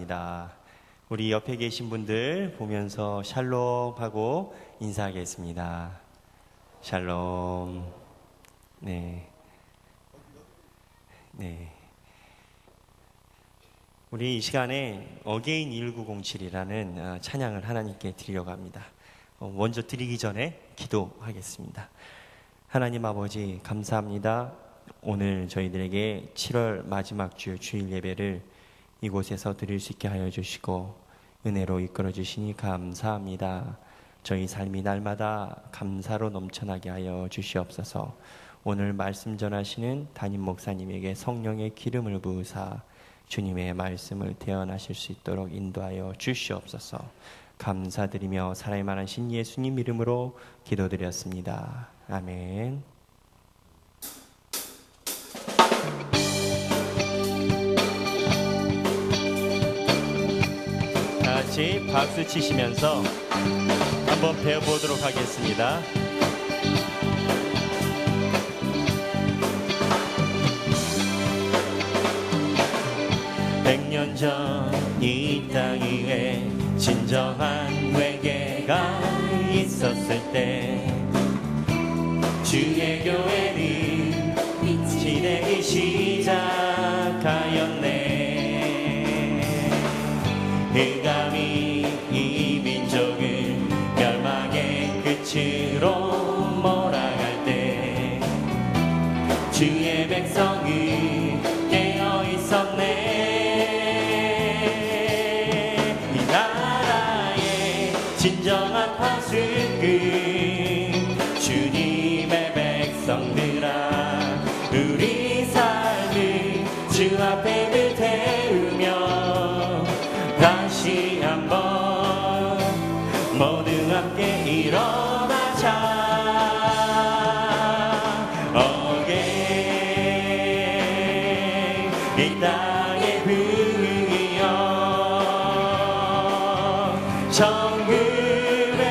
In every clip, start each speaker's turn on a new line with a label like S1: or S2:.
S1: 감사합니다. 우리 옆에 계신 분들 보면서 샬롬 하고 인사하겠습니다. 샬롬. 네. 우리 이 시간에 어게인 1907이라는 찬양을 하나님께 드리려고 합니다. 먼저 드리기 전에 기도하겠습니다. 하나님 아버지 감사합니다. 오늘 저희들에게 7월 마지막 주 주일 예배를 이곳에서 드릴 수 있게 하여 주시고 은혜로 이끌어 주시니 감사합니다. 저희 삶이 날마다 감사로 넘쳐나게 하여 주시옵소서. 오늘 말씀 전하시는 담임 목사님에게 성령의 기름을 부으사 주님의 말씀을 대언하실 수 있도록 인도하여 주시옵소서. 감사드리며 살아있는 많으신 예수님 이름으로 기도드렸습니다. 아멘. 다 같이 박수 치시면서 한번 배워보도록 하겠습니다. 백년 전 이 땅 위에 진정한 회개가 있었을 때 주의 교회는 빛이 되기 시작하였네. 흑암이 이 민족을 멸망의 끝으로 몰아갈 때 주의 백성이 깨어 있었네. 진정한 파수꾼 주님의 백성들아, 우리 삶을 주 앞에 늘 태우며 다시 한번 모두 함께 일어나자. 어게인 이 땅의 부흥이여 정금의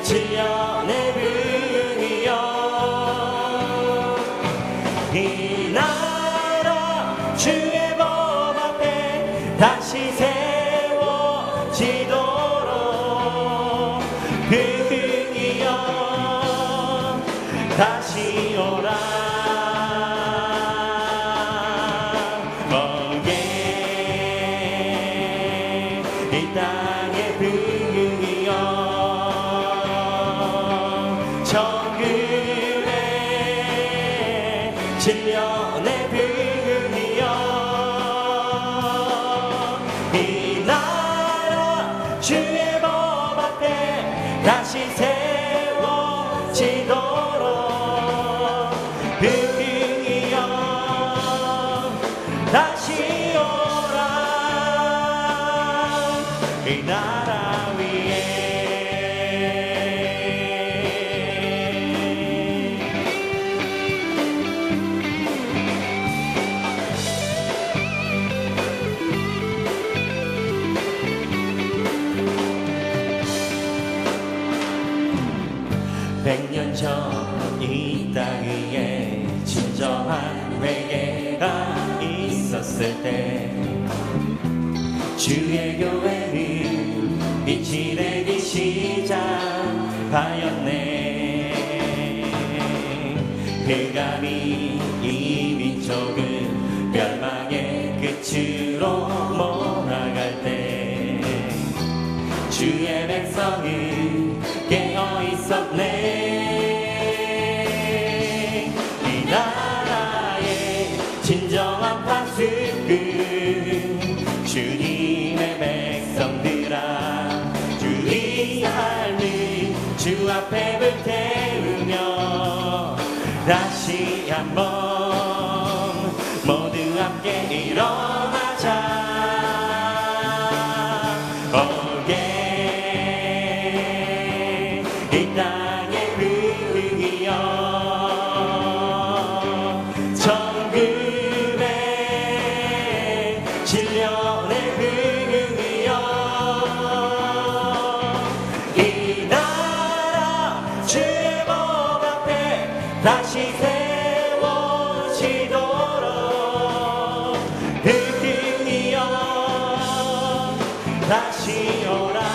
S1: 질련의 부흥이여 이 나라 주의 법 앞에 다시 세워지도록 부흥이여 다시 오라. 이 땅의 부흥이여 정금의 질련의 부흥이여 이 나라 주의 법 앞에 다시 세워지도록 부흥이여 다시 이 나라 위에 백년 전 이 땅 위에 진정한 회개가 있었을 때 주의 교회는 빛이 되기 시작하였네. 흑암이 이 민족을 멸망의 끝으로 몰아갈 때 주의 백성이 깨어 있었네. 이 나라의 진정한 파수꾼 주님의 백성들아, 우리 삶을 주 앞에 불태우며 다시 한번 모두 함께 일어나자. 어게인 이 땅의 부흥이여 정금의 질련의 부흥이여 이 나라 주의 법 앞에 다시 세워 다시 오라.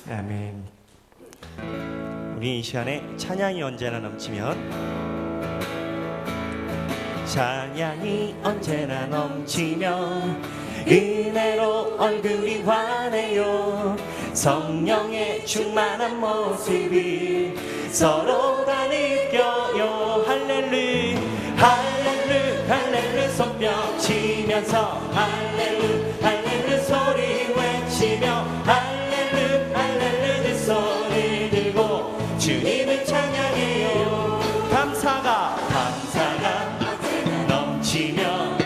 S2: 아멘. 우리 이 시간에 찬양이 언제나 넘치면, 찬양이 언제나 넘치면 은혜로 얼굴이 환해요. 성령의 충만한 모습이 서로가 느껴요. 할렐루 할렐루 할렐루 손뼉 치면서 할렐루 할렐루 소리 외치며 할렐루 할렐루 두 손을 들고 주님을 찬양해요. 감사가 넘치며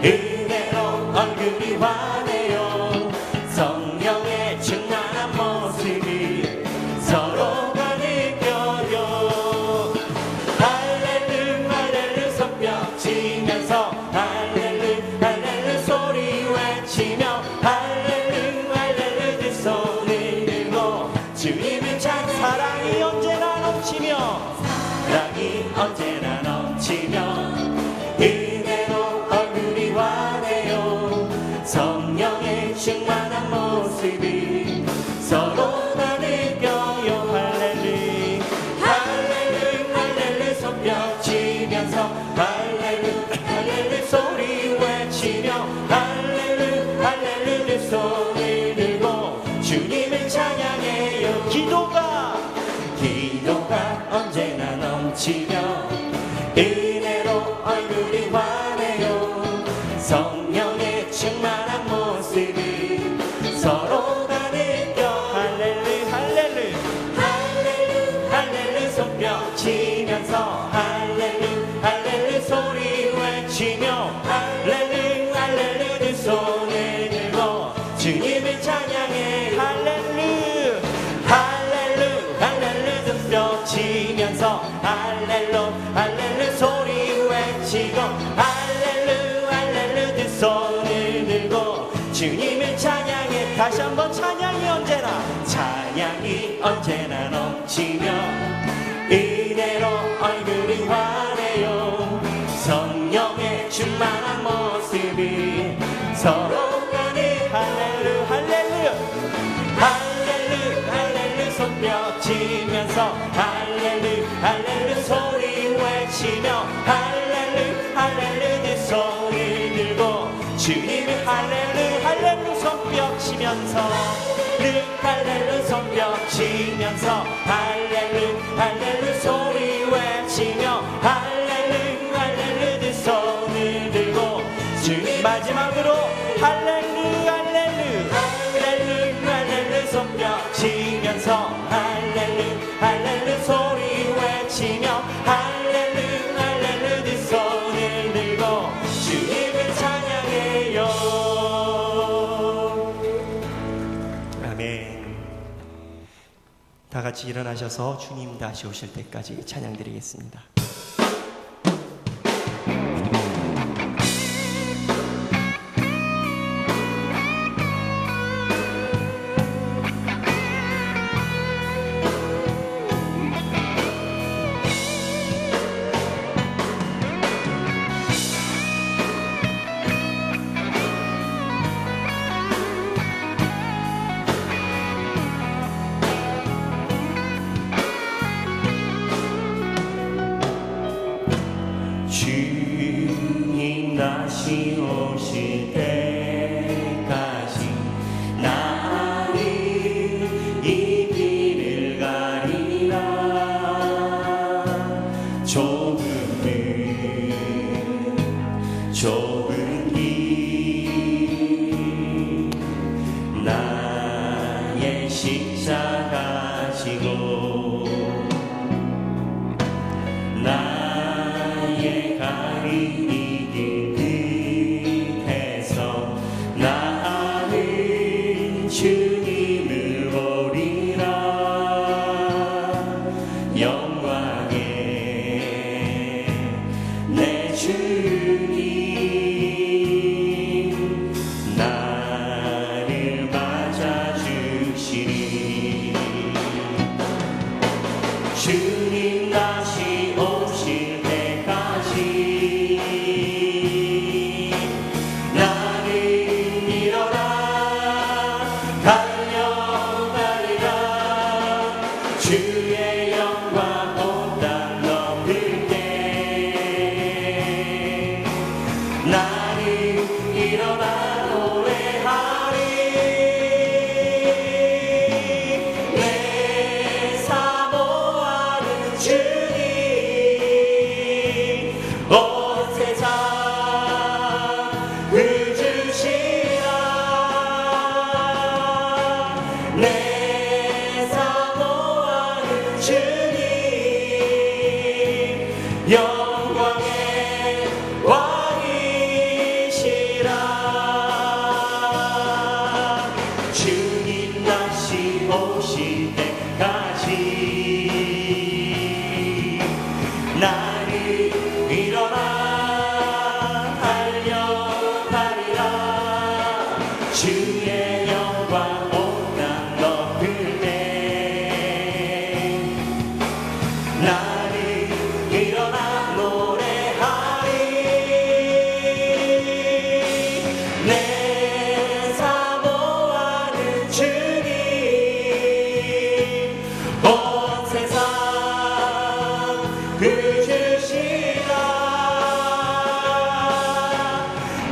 S2: 은혜로 얼굴이 환해요. 성령의 충만한 모습이 서로가 느껴요. 할렐루 할렐루 손뼉 치면서 할렐루 할렐루 소리 외치며 할렐루 할렐루 두 손을 들고 주님을 찬양. 사랑이 언제나 넘치며 사랑이 언제나 넘치며 은혜로 얼굴이 환해요. 성령의 충만한 모습이 서로가 느껴요. 할렐루 할렐루 할렐루 손뼉 치면서 할렐루 할렐루 소리 외치며 할렐루 할렐루 두 손을 들고 주님을 찬양해요. 기도가 언제나 넘치며 은혜로 얼굴이 환해요. 성령의 충만한 모습이 서로가 느껴. 할렐루 할렐루 할렐루 할렐루 손뼉 치면서 할렐루 할렐루 소리 외치며 할렐루 할렐루 두 손을 들고 주님을 찬양해. 할렐루 할렐루 할렐루 손뼉 치면서 할렐루 할렐루 소리 외치고 할렐루 할렐루 두 손을 들고 주님을 찬양해. 다시 한번 찬양이 언제나 넘치며 은혜로 얼굴이 환해요. 성령의 충만한 모습이 서로가 느. 할렐루 할렐루 할렐루 할렐루 손뼉 치면서 할렐루 할렐루 소리 외치며 할렐루 할렐루 두 손을 들고 주님을 할렐루 할렐루 손뼉 치면서 할렐루 손뼉 치면서 할렐루 할렐루 소리 외치며 할렐루 할렐루 두 손을 들고 주님. 마지막으로 할렐루 할렐루 할렐루 할렐루 손뼉 치면서 할렐루 할렐루 소리 외치며 할렐루 할렐루 두 손을 들고 주님을 찬양해요. 아멘. 다 같이 일어나셔서 주님 다시 오실 때까지 찬양 드리겠습니다. 주님 다시 오실 때 좁은 길 나의 십자가 지고 나의 가리니 길 끝에서 나는 주님을 보리라. 영광에 내 주님 나를 맞아주시리. 주님 다시 오실 때까지 나는 일어나 달려가리라. 주의 영광 온 땅 넘을게 나는 일어나 노래하리. 내 사모하는 주님 온 세상 그주시라. 내 사모하는 주님 영광의 왕이시라. 주님 다시 오실 때까지 나를 일어나 달려가리라. 주의 영광 온 땅 덮을 때 나를 일어나 노래하리. 내 사모하는 주님 온 세상 그주시라.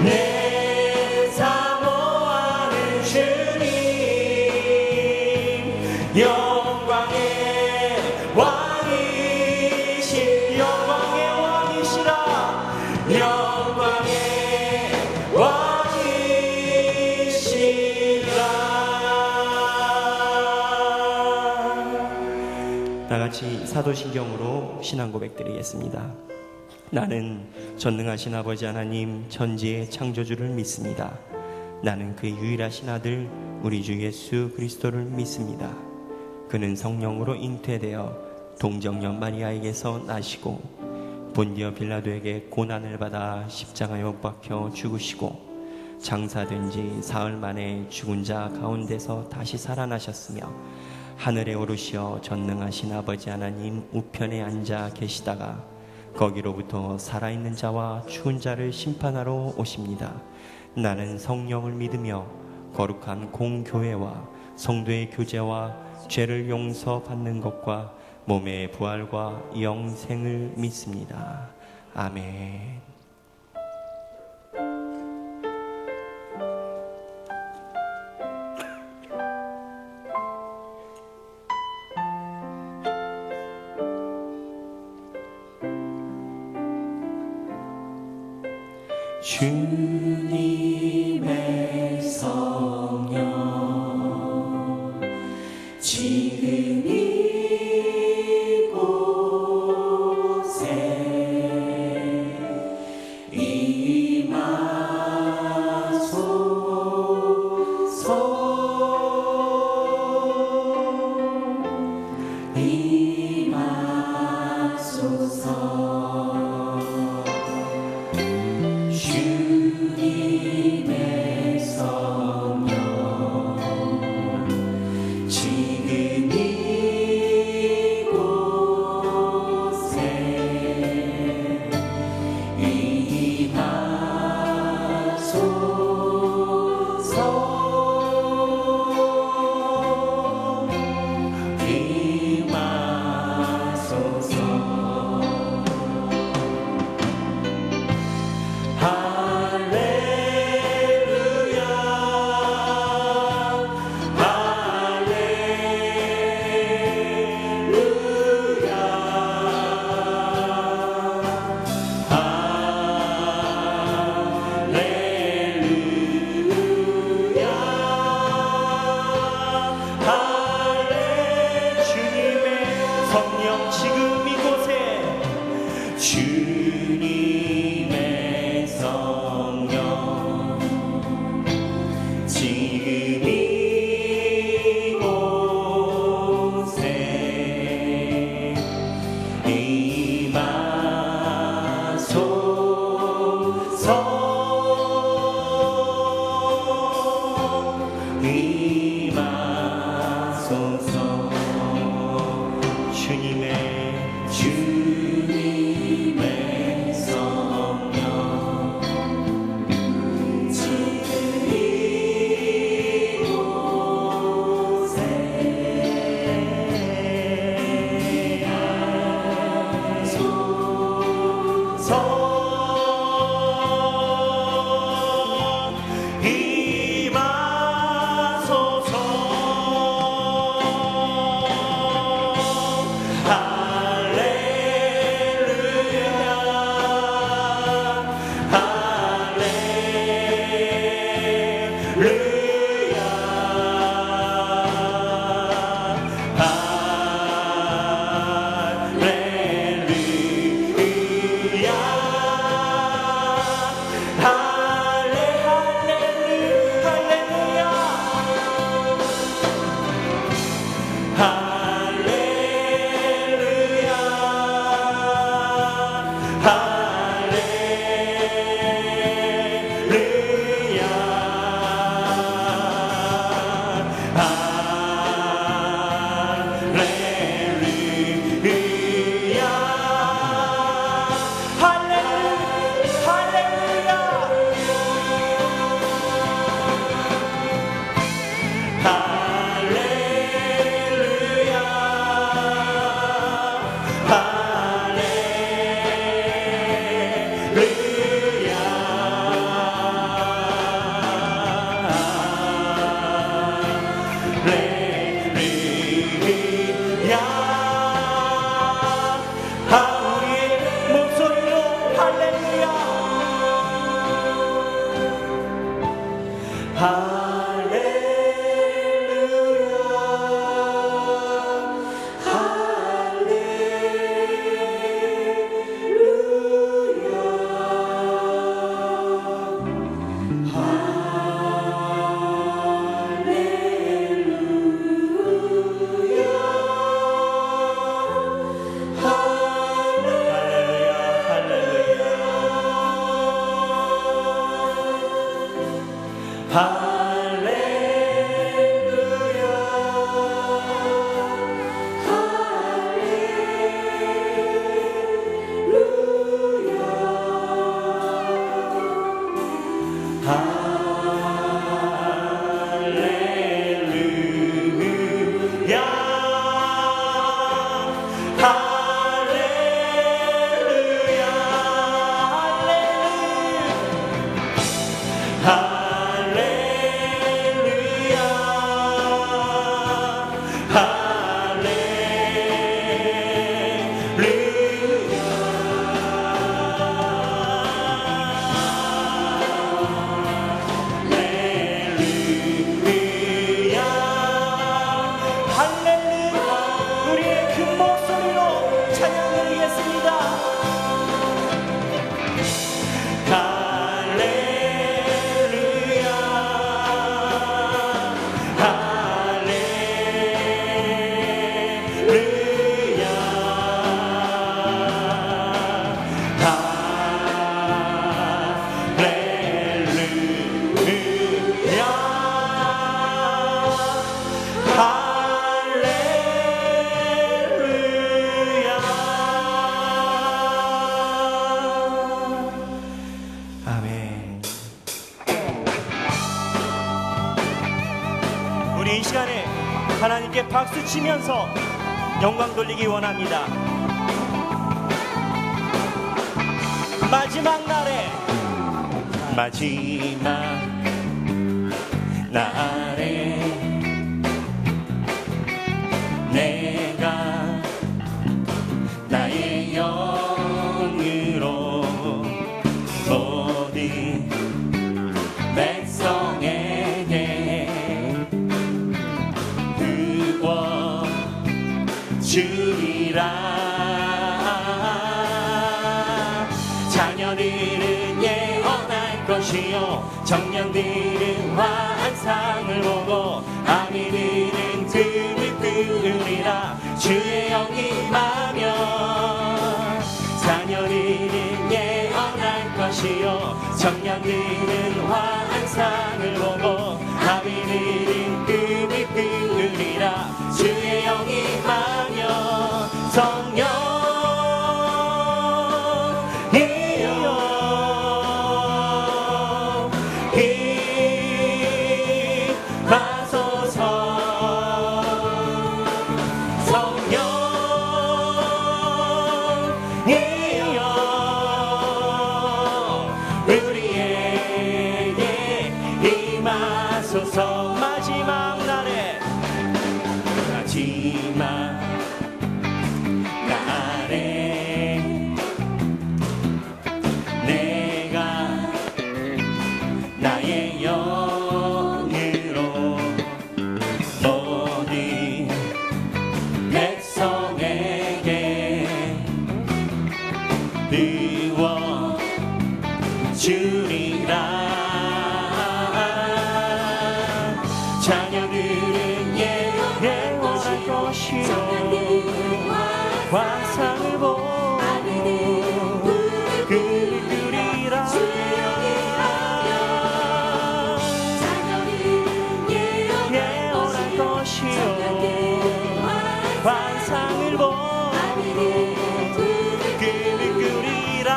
S2: 내 사모하는 주님 영광의 왕이시 영광의 왕이시라. 영광의 왕이시라.
S1: 다 같이 사도신경으로 신앙 고백드리겠습니다. 나는 전능하신 아버지 하나님 천지의 창조주를 믿습니다. 나는 그의 유일하신 아들 우리 주 예수 그리스도를 믿습니다. 그는 성령으로 잉태되어 동정녀 마리아에게서 나시고 본디어 빌라도에게 고난을 받아 십자가에 못 박혀 죽으시고 장사된 지 사흘 만에 죽은 자 가운데서 다시 살아나셨으며 하늘에 오르시어 전능하신 아버지 하나님 우편에 앉아 계시다가 거기로부터 살아있는 자와 죽은 자를 심판하러 오십니다. 나는 성령을 믿으며 거룩한 공교회와 성도의 교제와 죄를 용서받는 것과 몸의 부활과 영생을 믿습니다. 아멘.
S2: 주님의 성령 지금 이곳에 임하소서. 주님의
S1: 우리 이 시간에 하나님께 박수 치면서 영광 돌리기 원합니다. 마지막 날에 내가 나의 영으로 모든 백성에게 부어 주리라. 자녀들은 예언할 것이요 청년들은 환상을 보고 아미들은 틈을 끄으리라. 주의 영이 임하면 자녀들은 예언할 것이요 청년들은 환상을 보고 아미들은 틈을 끄으리라. 주의 영이 임하면 성령 마지막 날에 내가 나의 영으로 모든 백성에게 부어 주리라. 자녀들은 예언할 것이요 환상을 보고 그리라. 예언할 것이요 환상을 보고 그리라.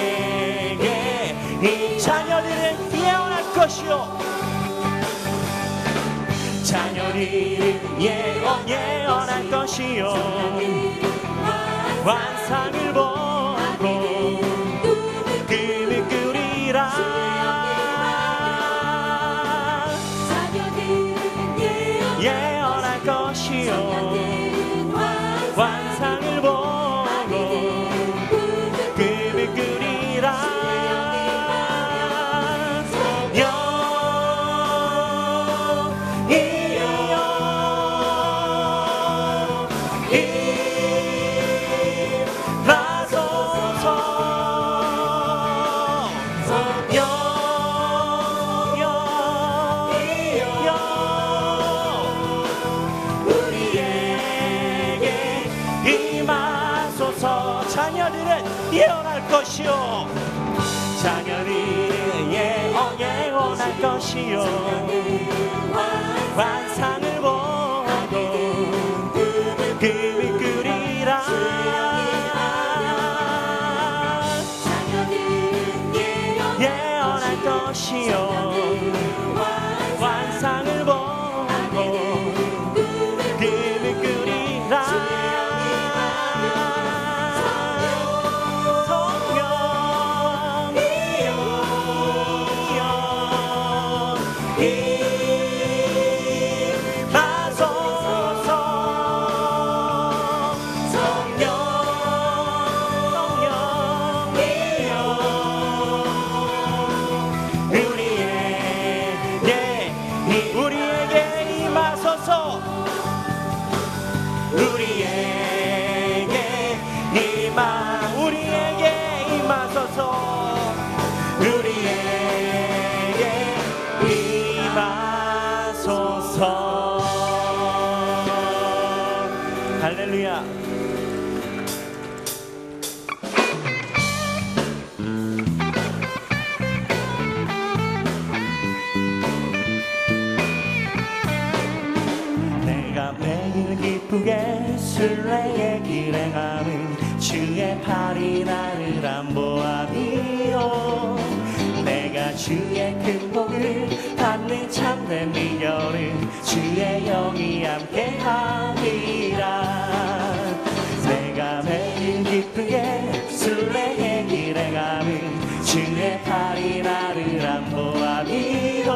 S1: 우리에게 이 자녀들은 예언할 것이요 자녀들은 예언할 것이요 환상을 보고 꿈을 꾸리라. 예언할 것이요 환상을 보고 꿈을 꾸리라. 자녀들은 예언할 것이요 자녀들은 예언할 것이요 환상을 보고 꿈을 꾸리라. 예언할 것이요 환상을 보고 꿈을 꾸리라. 우리에게 임하소서. 우리에게 임하소서. 우리에게 임하소서. 할렐루야. 내가 매일 기쁘게 순례의 길에 가는 주의 팔이 나를 안보함이요. 내가 주의 큰 복을 받는 참된 비결은 주의 영이 함께함이라. 내가 매일 기쁘게 순례의 길에 가는 주의 팔이 나를 안보함이요.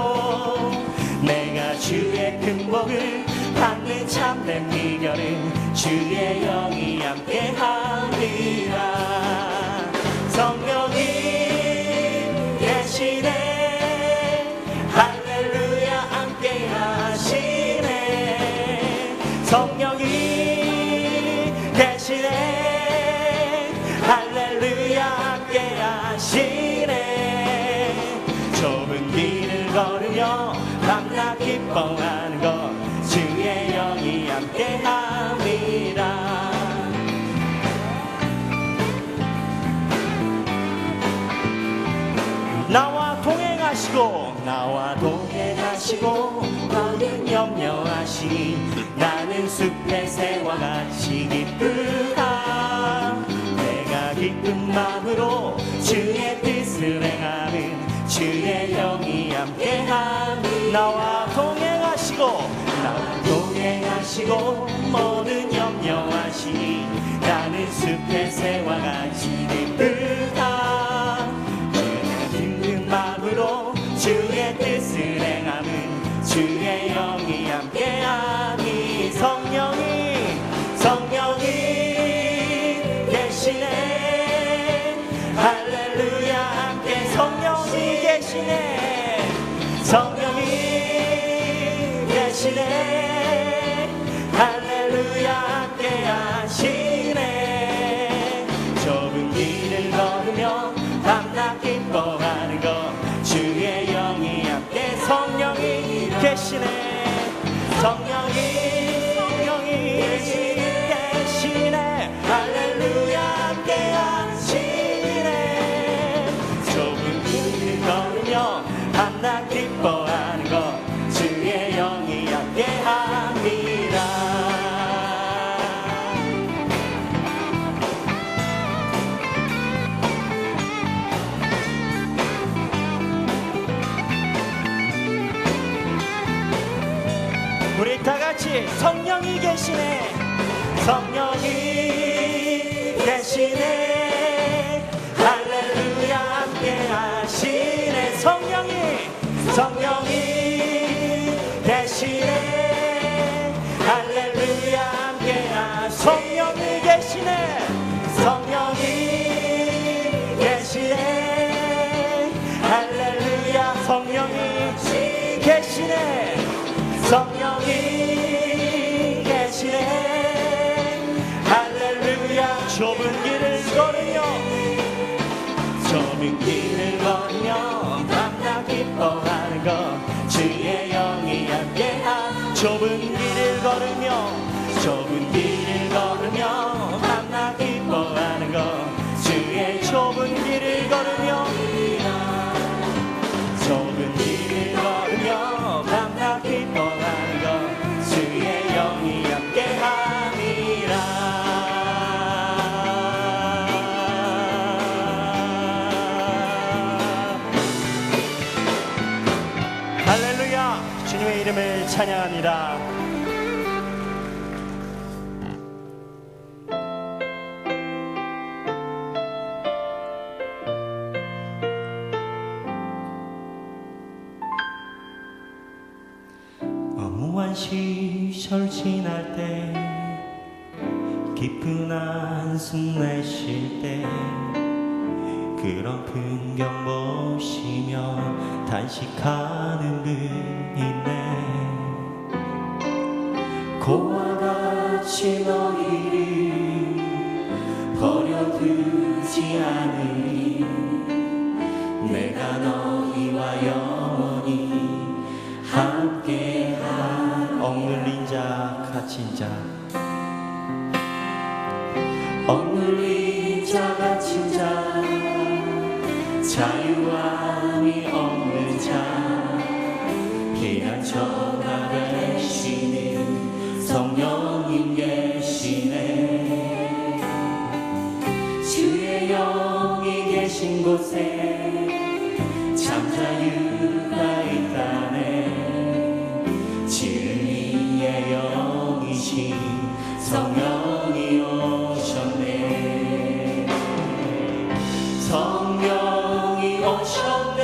S1: 내가 주의 큰 복을 받는 참된 비결은 주의 영이 함께함이라. 성령이 계시네. 할렐루야 함께하시네. 성령이 계시네. 할렐루야 함께하시네. 좁은 길을 걸으며 밤낮 기뻐하는 것 주의 영이 함께함이라. 나와 동행하시고 너는 염려하시니 나는 숲의 새와 같이 기쁘다. 내가 기쁜 마음으로 주의 뜻을 행하는 주의 영이 함께함이. 나와 동행하시고 모든 염려하시니 나는 숲의 새와 같이 기쁘다. 내가 기쁜 마음으로 주의 뜻을 행하는 주의 영이 함께하니. 성령이 계시네. 할렐루야 함께. 성령이 계시네. 성령이 계시네. 할렐루야 함께 하시네. 좁은 길을 걸으며 밤낮 기뻐하는 것 주의 영이 함께. 성령이 계시네. 성령이 계시네. 할렐루야 함께 하시네. 좁은 길을 걸으며 밤낮 기뻐하는 것 주의 영이 함께합니다. 우리 다 같이 성령이 계시네. 성령이 계시네. 할렐루야 함께 하시네. 성령이 계시네. 할렐루야 함께 성령이 계시네. 성령이 계시네. 할렐루야. 성령이 계시네. 성령이 계시네. 할렐루야. 좁은 길을 걸으며 밤낮 기뻐하는 것 주의 영이 함께하. 좁은 길을 걸으며 밤낮 기뻐하는 것 주의 좁은 길을 걸으며 밤낮 기뻐하는 것 주의 영이 함께함이라. 할렐루야. 주님의 이름을 찬양합니다. 어무한 시절 지날 때 깊은 한숨 내쉴 때 그런 풍경 보시며 단식하는 분 있네. 고와 같이 너희를 버려두지 않으리. 내가 너희와 영원히 함께하리. 억눌린 자 갇힌 자 억눌린 자 갇힌 자 자유함이 없는 자 피난처가 되시는 성령님 계시네. 주의 영이 계신 곳에 참 자유가 있다네. 진리의 영이신 성령이 오셨네. 성령이 오셨네.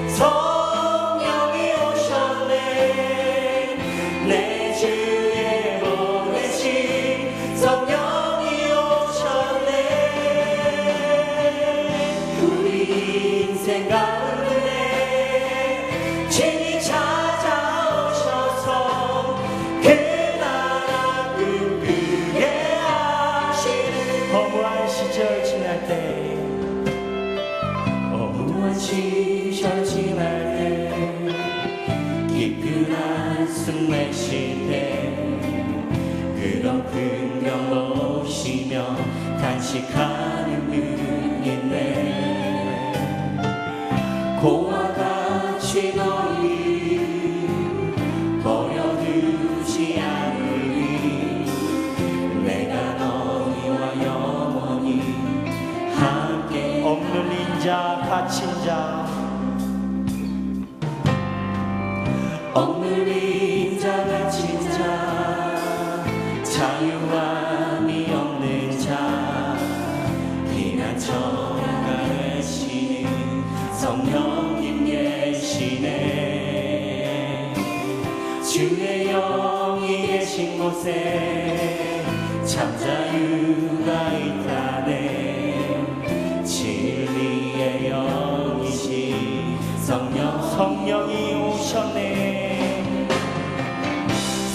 S1: 성령이 오셨네. 내 주에 보내신 성령이 오셨네. 우리 인생 가운데 주님 찾아오셔서 그 나라 꿈꾸게 하시는. 허무한 시절 지날 때 시절 지날 때 깊은 한숨 내쉴 때 그런 풍경 보시며 단식하는 분인데 고와 같이 너희 버려두지 않으리. 내가 너희와 영원히 함께. 억눌린 자 갇힌 자 억눌린 자 갇힌 자 자유함이 없는 자 피난처가 되시는 성령님 계시네. 주의 영이 계신 곳에 참 자유가 있다네. 진리의 영이신 성령이 오셨네.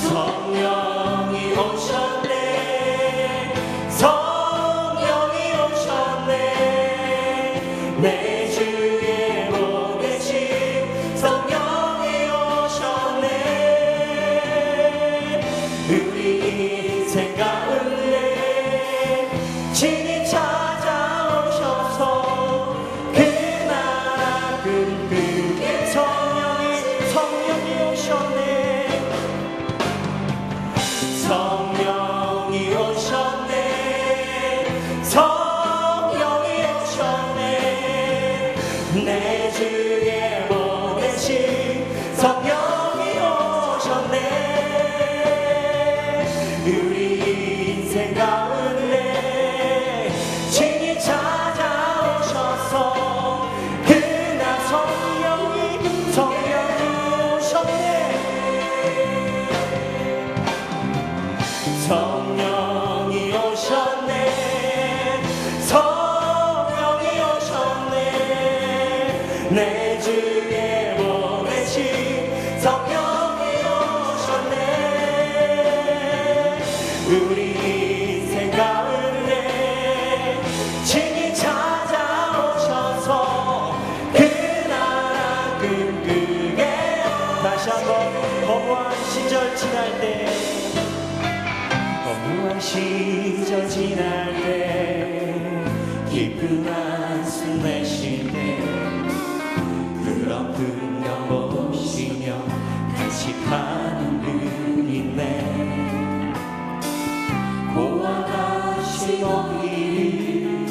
S1: 성령이 오셨네. 성령이 오셨네. 내 주에 보내신 성령이 오셨네. 우리 인생 가운데 진이 찾아오셔서 그 나라 꿈꾸게. 성령이 오셨네. 성령이 오셨네. 성령이 오셨네. 내 주에 보내신 성령이 오셨네. 우리 인생 가운데 우리 인생 가운데 친히 찾아오셔서 그 나라 꿈꾸게 다시 한번 허무한 시절 지날 때 허무한 시절 지날 때 깊은 한숨 내쉴 때 그런 풍경 보시며 간직하는 분이네 고아가신 어미를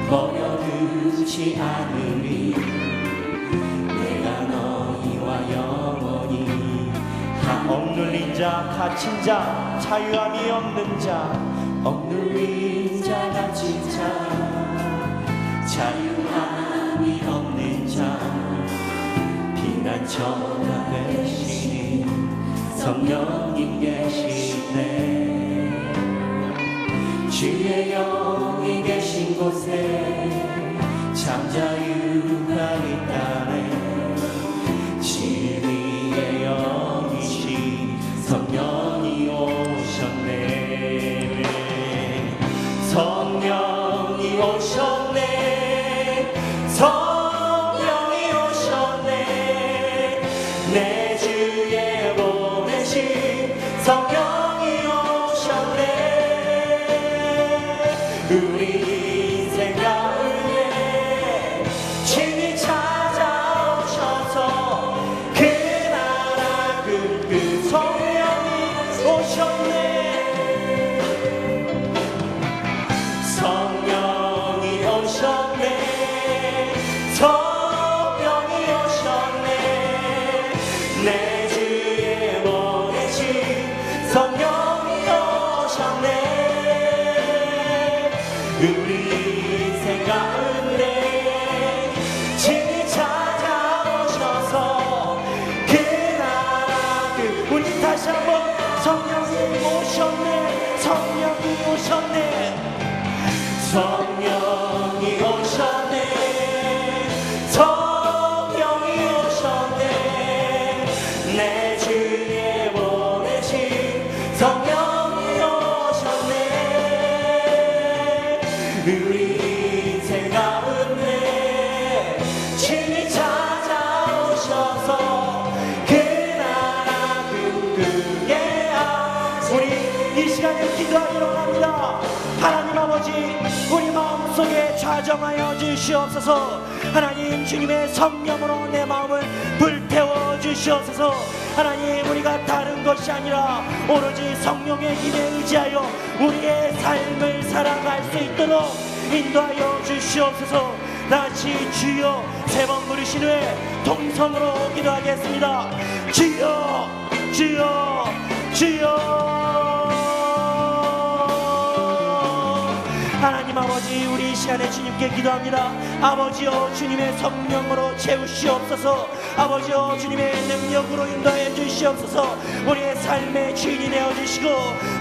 S1: 버려두지 않으리 내가 너희와 영원히 억눌린 자 갇힌 자 자유함이 없는 자 억눌린 자 갇힌 자 자유함이 없는 자 피난처가 되시니 성령님 계시네 주의 영이 계신 곳에 참 자유가 있다네 진리의 영이시 성령이 오셨네 성령이 오셨네 성령이 오셨네 내 주에 보내신 성령이 오셨네 우리 인생 가운데 친히 찾아오셔서 그 나라 그 성령이 오셨네 성령이 오셨네 성령이 오셨네 내 주에 보내신 성령이 오셨네 우리 인생 가운데 친히 찾아오셔서 그 나라 우리 다시 한번 성령이 오셨네 성령이 오셨네 성령이 오셨네 성령이 오셨네 내 주에 보내신 성령이 오셨네 우리 인생 가운데 친히 찾아오셔서 그 나라 꿈꾸게 우리 이 시간에 기도하기로 합니다 하나님 아버지 우리 마음속에 좌정하여 주시옵소서 하나님 주님의 성령으로 내 마음을 불태워 주시옵소서 하나님 우리가 다른 것이 아니라 오로지 성령의 힘에 의지하여 우리의 삶을 살아갈 수 있도록 인도하여 주시옵소서 다시 주여 세 번 부르신 후에 동성으로 기도하겠습니다 주여 주여 주여 하나님 아버지 우리 이 시간에 주님께 기도합니다 아버지여 주님의 성령으로 채우시옵소서 아버지여 주님의 능력으로 인도하여 주시옵소서 우리의 삶의 주인이 되어주시고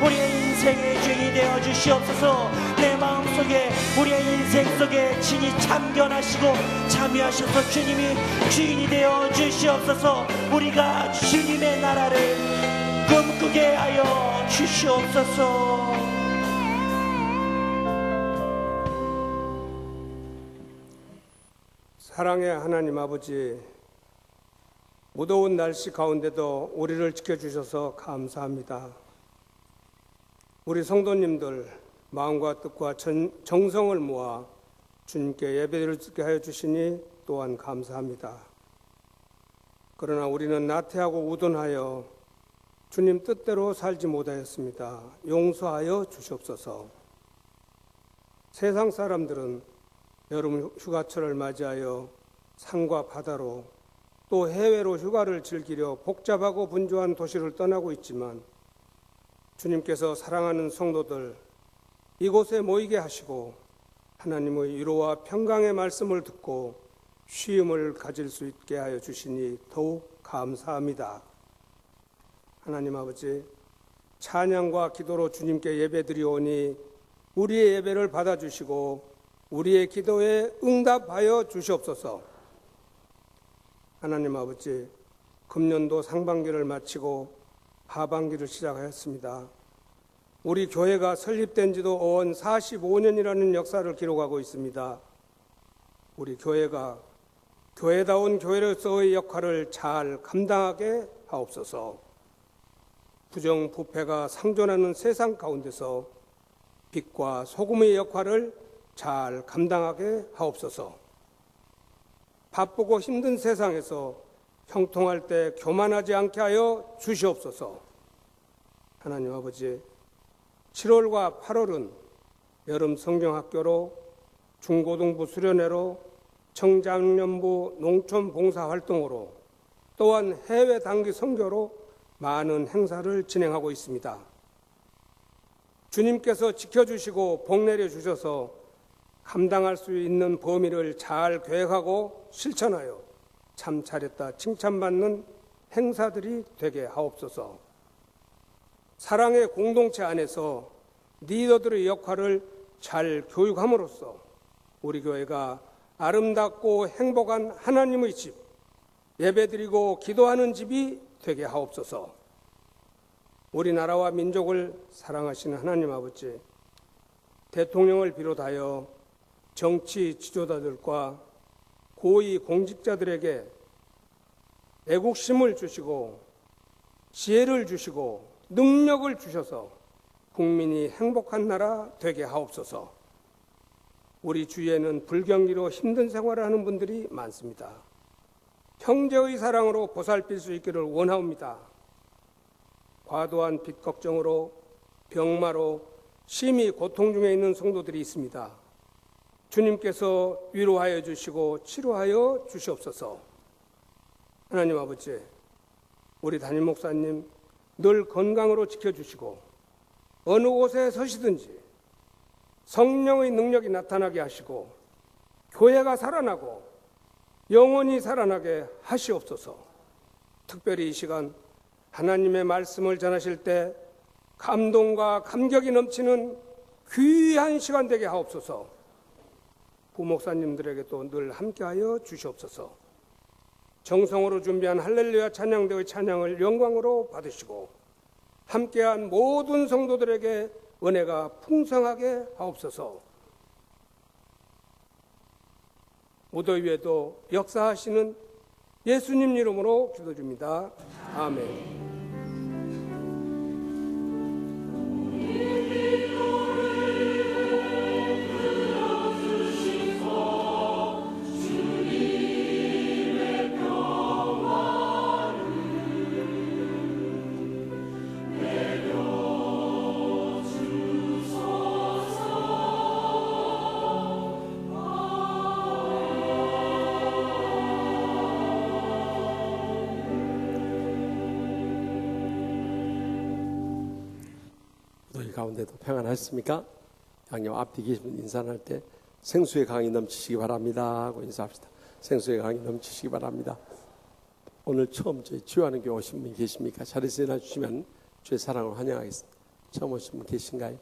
S1: 우리의 인생의 주인이 되어주시옵소서 내 마음속에 우리의 인생 속에 친히 참견하시고 참여하셔서 주님이 주인이 되어주시옵소서 우리가 주님의 나라를 꿈꾸게 하여 주시옵소서
S3: 사랑의 하나님 아버지 무더운 날씨 가운데도 우리를 지켜주셔서 감사합니다. 우리 성도님들 마음과 뜻과 정성을 모아 주님께 예배를 드리게 하여 주시니 또한 감사합니다. 그러나 우리는 나태하고 우둔하여 주님 뜻대로 살지 못하였습니다. 용서하여 주시옵소서. 세상 사람들은 여름 휴가철을 맞이하여 산과 바다로 또 해외로 휴가를 즐기려 복잡하고 분주한 도시를 떠나고 있지만 주님께서 사랑하는 성도들 이곳에 모이게 하시고 하나님의 위로와 평강의 말씀을 듣고 쉼을 가질 수 있게 하여 주시니 더욱 감사합니다. 하나님 아버지 찬양과 기도로 주님께 예배드리오니 우리의 예배를 받아주시고 우리의 기도에 응답하여 주시옵소서. 하나님 아버지 금년도 상반기를 마치고 하반기를 시작하였습니다. 우리 교회가 설립된 지도 어언 45년이라는 역사를 기록하고 있습니다. 우리 교회가 교회다운 교회로서의 역할을 잘 감당하게 하옵소서. 부정부패가 상존하는 세상 가운데서 빛과 소금의 역할을 잘 감당하게 하옵소서. 바쁘고 힘든 세상에서 형통할 때 교만하지 않게 하여 주시옵소서. 하나님 아버지, 7월과 8월은 여름 성경학교로, 중고등부 수련회로, 청장년부 농촌 봉사활동으로, 또한 해외 단기 선교로 많은 행사를 진행하고 있습니다. 주님께서 지켜주시고 복 내려주셔서 감당할 수 있는 범위를 잘 계획하고 실천하여 참 잘했다 칭찬받는 행사들이 되게 하옵소서. 사랑의 공동체 안에서 리더들의 역할을 잘 교육함으로써 우리 교회가 아름답고 행복한 하나님의 집, 예배드리고 기도하는 집이 되게 하옵소서. 우리나라와 민족을 사랑하시는 하나님 아버지, 대통령을 비롯하여 정치 지도자들과 고위 공직자들에게 애국심을 주시고 지혜를 주시고 능력을 주셔서 국민이 행복한 나라 되게 하옵소서. 우리 주위에는 불경기로 힘든 생활을 하는 분들이 많습니다. 형제의 사랑으로 보살필 수 있기를 원하옵니다. 과도한 빚 걱정으로 병마로 심히 고통 중에 있는 성도들이 있습니다. 주님께서 위로하여 주시고 치료하여 주시옵소서. 하나님 아버지, 우리 담임 목사님 늘 건강으로 지켜주시고 어느 곳에 서시든지 성령의 능력이 나타나게 하시고 교회가 살아나고 영원히 살아나게 하시옵소서. 특별히 이 시간 하나님의 말씀을 전하실 때 감동과 감격이 넘치는 귀한 시간 되게 하옵소서. 부목사님들에게도 늘 함께하여 주시옵소서. 정성으로 준비한 할렐루야 찬양대의 찬양을 영광으로 받으시고 함께한 모든 성도들에게 은혜가 풍성하게 하옵소서. 무더위에도 역사하시는 예수님 이름으로 기도드립니다. 아멘.
S4: 가운데도 평안하셨습니까? 양념 앞뒤 계신 분 인사할 때 생수의 강이 넘치시기 바랍니다 하고 인사합시다. 생수의 강이 넘치시기 바랍니다. 오늘 처음 저희 주하는 교회 오신 분 계십니까? 자리에서 일어나 주시면 주의 사랑을 환영하겠습니다. 처음 오신 분 계신가요?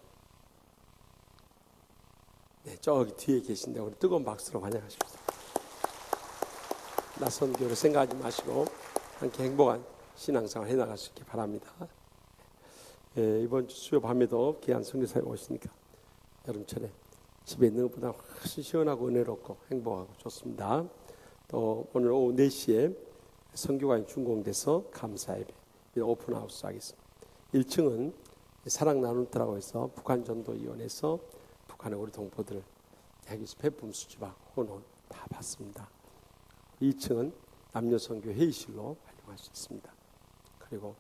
S4: 네, 저기 뒤에 계신데 우리 뜨거운 박수로 환영하십시오. 낯선 교회를 생각하지 마시고 함께 행복한 신앙생활 해나갈 수 있기 바랍니다. 예, 이번 주 수요 밤에도 귀한 선교사님 오시니까 여름철에 집에 있는 것보다 훨씬 시원하고 은혜롭고 행복하고 좋습니다. 또 오늘 오후 4시에 선교관이 준공돼서 감사예배 오픈하우스 하겠습니다. 1층은 사랑 나눔터라고 해서 북한전도위원회에서 북한의 우리 동포들 여기서 배품 수집하고 헌원 다 받습니다. 2층은 남녀선교 회의실로 활용할 수 있습니다. 그리고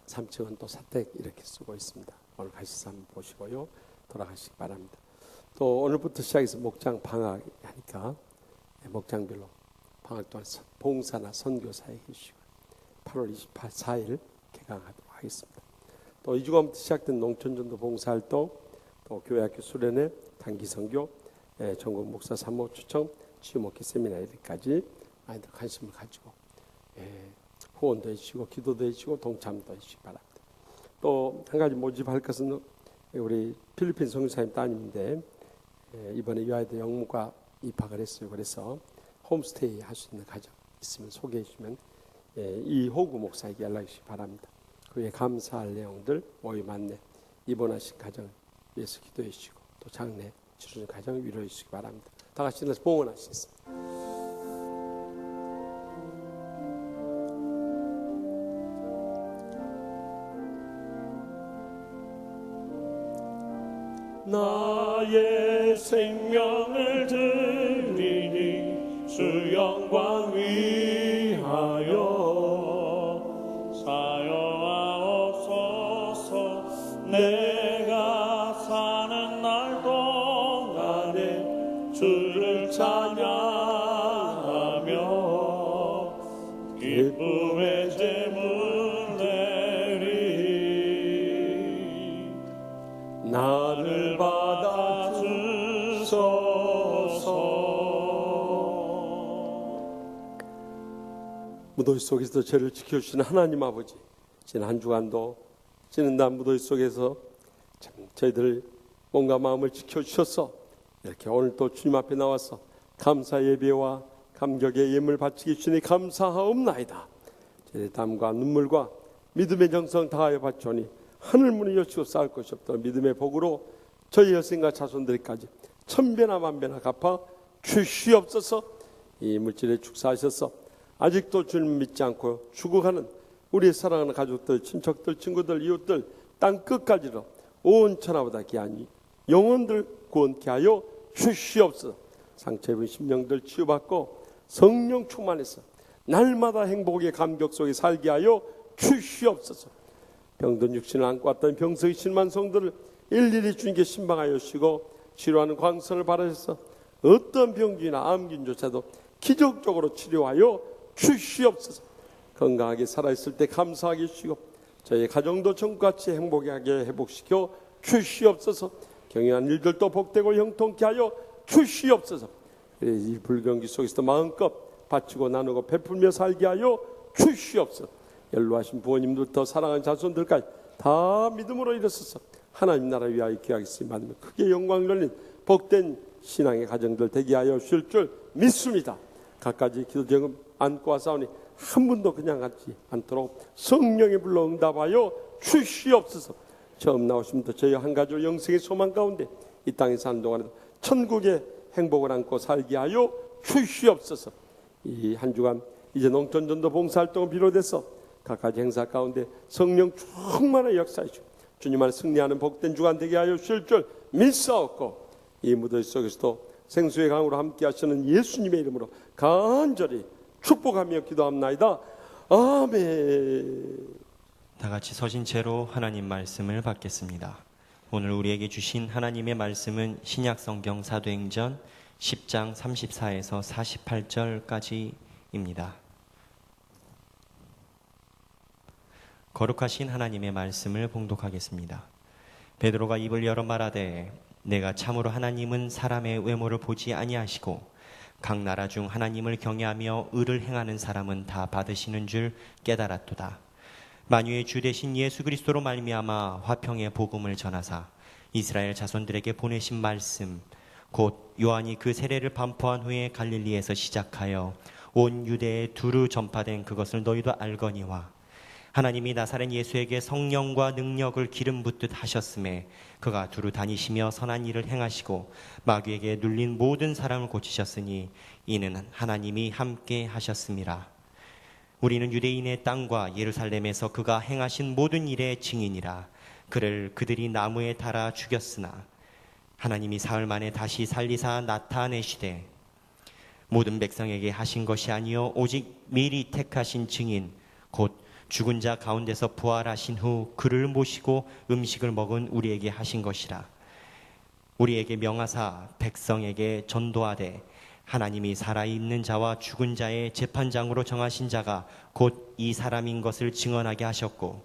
S4: 3층은 또 사택 이렇게 쓰고 있습니다. 오늘 가셔서 한번 보시고요. 돌아가시기 바랍니다. 또 오늘부터 시작해서 목장 방학하니까 목장별로 방학 동안 봉사나 선교사에 해주시고 8월 24일 개강하도록 하겠습니다. 또 2주간부터 시작된 농촌전도 봉사활동, 또 교회학교 수련회, 단기선교, 전국 목사 사모 추청, 치유목회 세미나까지 많이들 관심을 가지고 후원도 해주시고 기도도 해주시고 동참도 해주시기 바랍니다. 또 한 가지 모집할 것은 우리 필리핀 선교사님 따님인데 이번에 유아이들 영문과 입학을 했어요. 그래서 홈스테이 할 수 있는 가정 있으면 소개해 주시면 이호구 목사에게 연락해 주시기 바랍니다. 그 후에 감사할 내용들 모임 안내 입원하신 가정 위해서 기도해 주시고 또 장례 치르는 가정 위로해 주시기 바랍니다. 다 같이 일어나서 봉헌하시겠습니다.
S2: 나의 생명을 드리니 주 영광 위하여 사여하옵소서. 내가 사는 날 동안에 주를 찬양하며 기쁨의 제물 드리 나를 받아주소서.
S4: 무더위 속에서 저를 지켜주시는 하나님 아버지, 지난 한 주간도 지는 날 무더위 속에서 참 저희들 몸과 마음을 지켜주셔서 이렇게 오늘 또 주님 앞에 나와서 감사 예배와 감격의 예물 바치기 주니 감사하옵나이다. 저희의 땀과 눈물과 믿음의 정성 다하여 바치오니 하늘 문을 여시고 쌓을 것이 없다. 믿음의 복으로 저희 여생과 자손들까지 천배나 만배나 갚아 주시옵소서. 이 물질에 축사하셔서 아직도 주님 믿지 않고 죽어가는 우리의 사랑하는 가족들, 친척들, 친구들, 이웃들 땅 끝까지로 온 천하보다 귀한 영혼들 구원케 하여 주시옵소서. 상처 입은 심령들 치유받고 성령 충만해서 날마다 행복의 감격 속에 살게 하여 주시옵소서. 병든 육신을 안고 왔던 병석이 심한 성들을 일일이 주님께 신방하여 주시고 치료하는 광선을 바라셔서 어떤 병균이나 암균조차도 기적적으로 치료하여 주시옵소서. 건강하게 살아있을 때 감사하게 해주시고 저희 가정도 천국같이 행복하게 회복시켜 주시옵소서. 경영한 일들도 복되고 형통케 하여 주시옵소서. 이 불경기 속에서도 마음껏 바치고 나누고 베풀며 살게 하여 주시옵소서. 연로하신 부모님들부터 사랑하는 자손들까지 다 믿음으로 일어서서 하나님 나라 위하여 귀하게 쓰임받으며 크게 영광을 돌린 복된 신앙의 가정들 되게 하여 주실 줄 믿습니다. 갖가지 기도 제금 안고 와사오니 한 분도 그냥 앉지 않도록 성령의 불러 응답하여 주시옵소서. 처음 나오시면부터 저희 한 가족 영생의 소망 가운데 이 땅에 사는 동안에도 천국의 행복을 안고 살게 하여 주시옵소서. 이 한 주간 이제 농촌전도 봉사활동을 비롯해서 각가지 행사 가운데 성령 충만한 역사해 주시고 주님 안에 승리하는 복된 주간 되게 하여 주실 줄 믿사옵고 이 무더위 속에서도 생수의 강으로 함께 하시는 예수님의 이름으로 간절히 축복하며 기도합나이다. 아멘.
S1: 다 같이 서신 채로 하나님 말씀을 받겠습니다. 오늘 우리에게 주신 하나님의 말씀은 신약성경 사도행전 10장 34에서 48절까지입니다. 거룩하신 하나님의 말씀을 봉독하겠습니다. 베드로가 입을 열어 말하되 내가 참으로 하나님은 사람의 외모를 보지 아니하시고 각 나라 중 하나님을 경외하며 의를 행하는 사람은 다 받으시는 줄 깨달았도다. 만유의 주 되신 예수 그리스도로 말미암아 화평의 복음을 전하사 이스라엘 자손들에게 보내신 말씀 곧 요한이 그 세례를 반포한 후에 갈릴리에서 시작하여 온 유대에 두루 전파된 그것을 너희도 알거니와 하나님이 나사렛 예수에게 성령과 능력을 기름 붓듯 하셨음에 그가 두루 다니시며 선한 일을 행하시고 마귀에게 눌린 모든 사람을 고치셨으니 이는 하나님이 함께 하셨음이라. 우리는 유대인의 땅과 예루살렘에서 그가 행하신 모든 일의 증인이라. 그를 그들이 나무에 달아 죽였으나 하나님이 사흘 만에 다시 살리사 나타내시되 모든 백성에게 하신 것이 아니요 오직 미리 택하신 증인 곧 죽은 자 가운데서 부활하신 후 그를 모시고 음식을 먹은 우리에게 하신 것이라. 우리에게 명하사 백성에게 전도하되 하나님이 살아있는 자와 죽은 자의 재판장으로 정하신 자가 곧 이 사람인 것을 증언하게 하셨고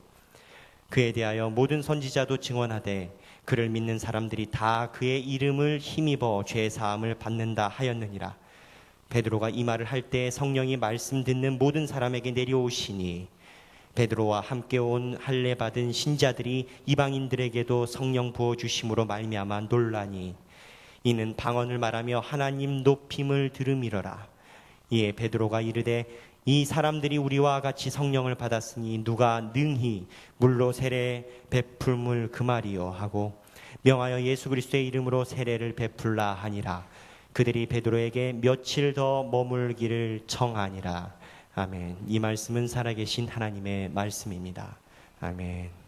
S1: 그에 대하여 모든 선지자도 증언하되 그를 믿는 사람들이 다 그의 이름을 힘입어 죄 사함을 받는다 하였느니라. 베드로가 이 말을 할 때 성령이 말씀 듣는 모든 사람에게 내려오시니 베드로와 함께 온 할례 받은 신자들이 이방인들에게도 성령 부어 주심으로 말미암아 놀라니 이는 방언을 말하며 하나님 높임을 들음이러라. 이에 베드로가 이르되 이 사람들이 우리와 같이 성령을 받았으니 누가 능히 물로 세례 베풀물 그 말이요 하고 명하여 예수 그리스도의 이름으로 세례를 베풀라 하니라. 그들이 베드로에게 며칠 더 머물기를 청하니라. 아멘. 이 말씀은 살아계신 하나님의 말씀입니다. 아멘.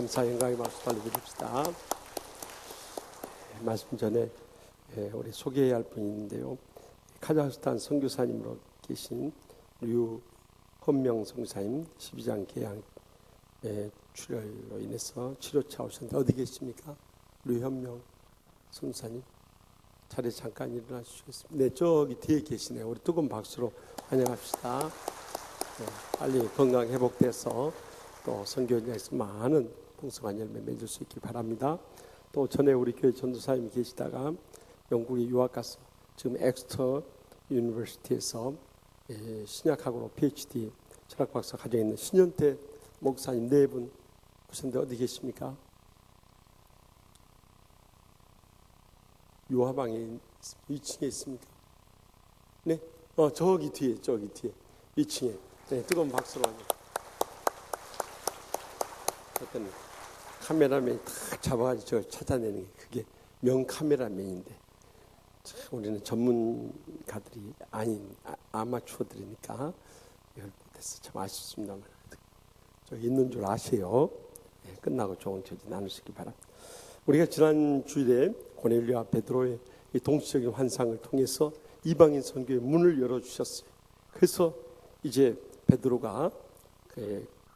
S4: 감사 영광의 박수 달려드립시다. 말씀 전에 우리 소개해야 할 분이 있는데요. 카자흐스탄 선교사님으로 계신 류헌명 선교사님 12장 개항 출혈로 인해서 치료차 오셨는데 어디 계십니까? 류헌명 선교사님 자리에 잠깐 일어나 주시겠습니다. 네, 저기 뒤에 계시네요. 우리 뜨거운 박수로 환영합시다. 네, 빨리 건강 회복돼서 또 선교 현장에서 많은 풍성한 열매 맺을 수 있길 바랍니다. 또 전에 우리 교회 전도사님이 계시다가 영국에 유학 가서 지금 엑스터 유니버시티에서 신약학으로 PhD 철학 박사 가지고 있는 신현태 목사님 4분 오셨는데 어디 계십니까? 요하방에 2층에 있습니까? 네, 저기 뒤에 2층에. 네, 뜨거운 박수로 하죠. 어떤 카메라맨이 탁 잡아가지고 저 찾아내는 게 그게 명카메라맨인데 우리는 전문가들이 아닌 아마추어들이니까 이걸 못해서 참 아쉽습니다만 저기 있는 줄 아세요. 네, 끝나고 좋은 처지 나누시기 바랍니다. 우리가 지난 주일에 고넬료와 베드로의 이 동시적인 환상을 통해서 이방인 선교의 문을 열어주셨어요. 그래서 이제 베드로가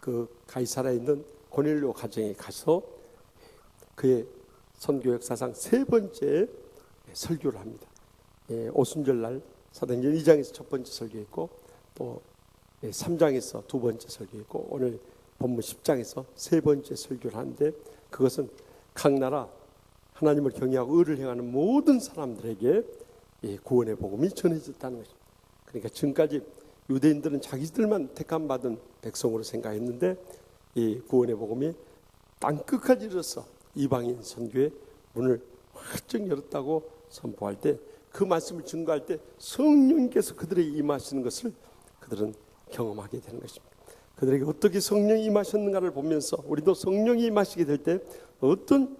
S4: 그 가이사라에 있는 고넬료 가정에 가서 그의 선교 역사상 3번째 설교를 합니다. 오순절날 사도행전 2장에서 첫 번째 설교했고 또 3장에서 2번째 설교했고 오늘 본문 10장에서 3번째 설교를 하는데 그것은 각 나라 하나님을 경외하고 의를 행하는 모든 사람들에게 구원의 복음이 전해졌다는 것입니다. 그러니까 지금까지 유대인들은 자기들만 택함 받은 백성으로 생각했는데 이 구원의 복음이 땅끝까지 이르러서 이방인 선교의 문을 활짝 열었다고 선포할 때 그 말씀을 증거할 때 성령께서 그들에게 임하시는 것을 그들은 경험하게 되는 것입니다. 그들에게 어떻게 성령이 임하셨는가를 보면서 우리도 성령이 임하시게 될 때 어떤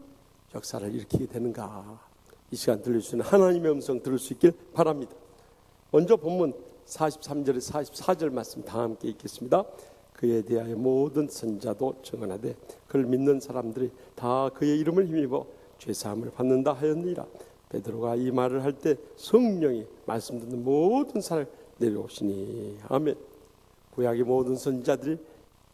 S4: 역사를 일으키게 되는가 이 시간 들려주시는 하나님의 음성 들을 수 있길 바랍니다. 먼저 본문 43절에 44절 말씀 다 함께 읽겠습니다. 그에 대하여 모든 선자도 증언하되 그를 믿는 사람들이 다 그의 이름을 힘입어 죄사함을 받는다 하였느니라. 베드로가 이 말을 할 때 성령이 말씀 듣는 모든 사람을 내려오시니 아멘. 구약의 모든 선지자들이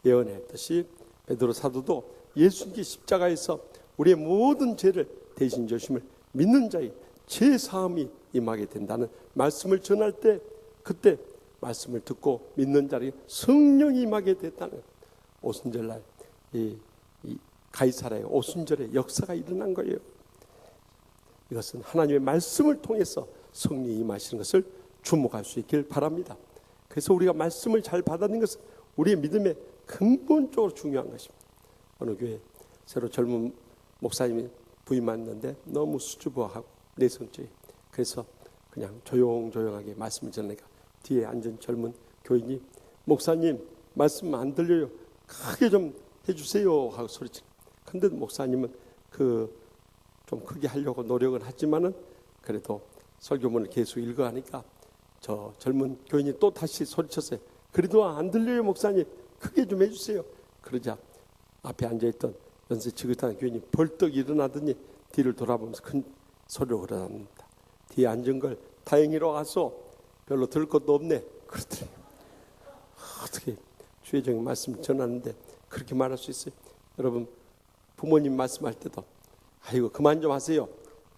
S4: 예언했듯이 베드로 사도도 예수님께 십자가에서 우리의 모든 죄를 대신 져심을 믿는 자의 죄 사함이 임하게 된다는 말씀을 전할 때 그때 말씀을 듣고 믿는 자에게 성령이 임하게 됐다는 오순절날 이 가이사라의 오순절의 역사가 일어난 거예요. 이것은 하나님의 말씀을 통해서 성령이 임하시는 것을 주목할 수 있길 바랍니다. 그래서 우리가 말씀을 잘 받아들이는 것은 우리의 믿음에 근본적으로 중요한 것입니다. 어느 교회 새로 젊은 목사님이 부임했는데 너무 수줍어하고 내성적이 그래서 그냥 조용조용하게 말씀을 전하니까 뒤에 앉은 젊은 교인이 목사님 말씀 안 들려요. 크게 좀 해주세요 하고 소리치는. 근데 목사님은 좀 크게 하려고 노력은 하지만은 그래도 설교문을 계속 읽어가니까 저 젊은 교인이 또 다시 소리쳤어요. 그래도 안 들려요 목사님 크게 좀 해주세요. 그러자 앞에 앉아있던 연세 지긋한 교인이 벌떡 일어나더니 뒤를 돌아보면서 큰 소리로 그러답니다. 뒤에 앉은 걸 다행히로 가서 별로 들을 것도 없네. 그러더래요. 어떻게 주의적인 말씀 전하는데 그렇게 말할 수 있어요? 여러분 부모님 말씀할 때도 아이고 그만 좀 하세요.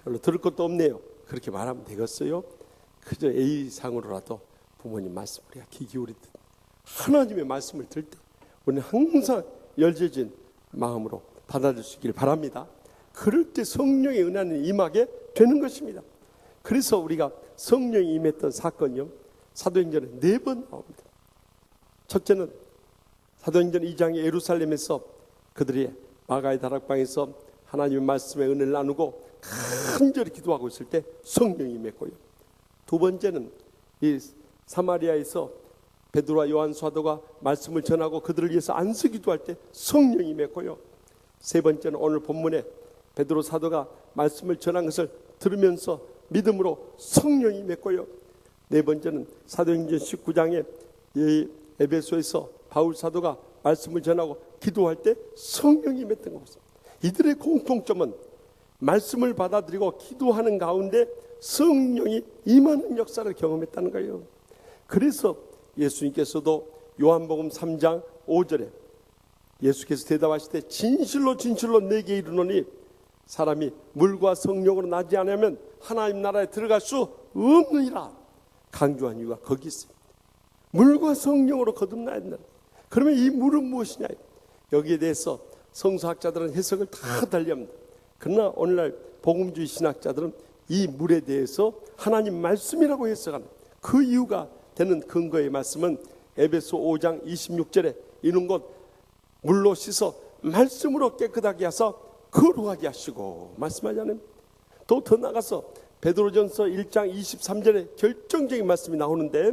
S4: 별로 들을 것도 없네요. 그렇게 말하면 되겠어요? 그저 A상으로라도 부모님 말씀 우리가 귀 기울이듯 하나님의 말씀을 들을 때 우리는 항상 열려진 마음으로 받아들일 수 있기를 바랍니다. 그럴 때 성령의 은혜는 임하게 되는 것입니다. 그래서 우리가 성령이 임했던 사건이요 사도행전에 4번 나옵니다. 첫째는 사도행전 2장의 예루살렘에서 그들이 마가의 다락방에서 하나님의 말씀의 은혜를 나누고 간절히 기도하고 있을 때 성령이 임했고요. 두 번째는 이 사마리아에서 베드로와 요한 사도가 말씀을 전하고 그들을 위해서 안수 기도할 때 성령이 임했고요. 세 번째는 오늘 본문에 베드로 사도가 말씀을 전한 것을 들으면서 믿음으로 성령이 임했고요. 네 번째는 사도행전 19장에 에베소에서 바울 사도가 말씀을 전하고 기도할 때 성령이 임했던 것입니다. 이들의 공통점은 말씀을 받아들이고 기도하는 가운데 성령이 임하는 역사를 경험했다는 거예요. 그래서 예수님께서도 요한복음 3장 5절에 예수께서 대답하실 때 진실로 진실로 내게 이르노니 사람이 물과 성령으로 나지 않으면 하나님 나라에 들어갈 수 없느니라 강조한 이유가 거기 있습니다. 물과 성령으로 거듭나야 된다. 그러면 이 물은 무엇이냐? 여기에 대해서 성서학자들은 해석을 다 달리합니다. 그러나 오늘날 복음주의 신학자들은 이 물에 대해서 하나님 말씀이라고 해석하는 그 이유가 되는 근거의 말씀은 에베소 5장 26절에 이는 것 물로 씻어 말씀으로 깨끗하게 하사 거룩하게 하시고 말씀하잖아요. 또 더 나가서 베드로전서 1장 23절에 결정적인 말씀이 나오는데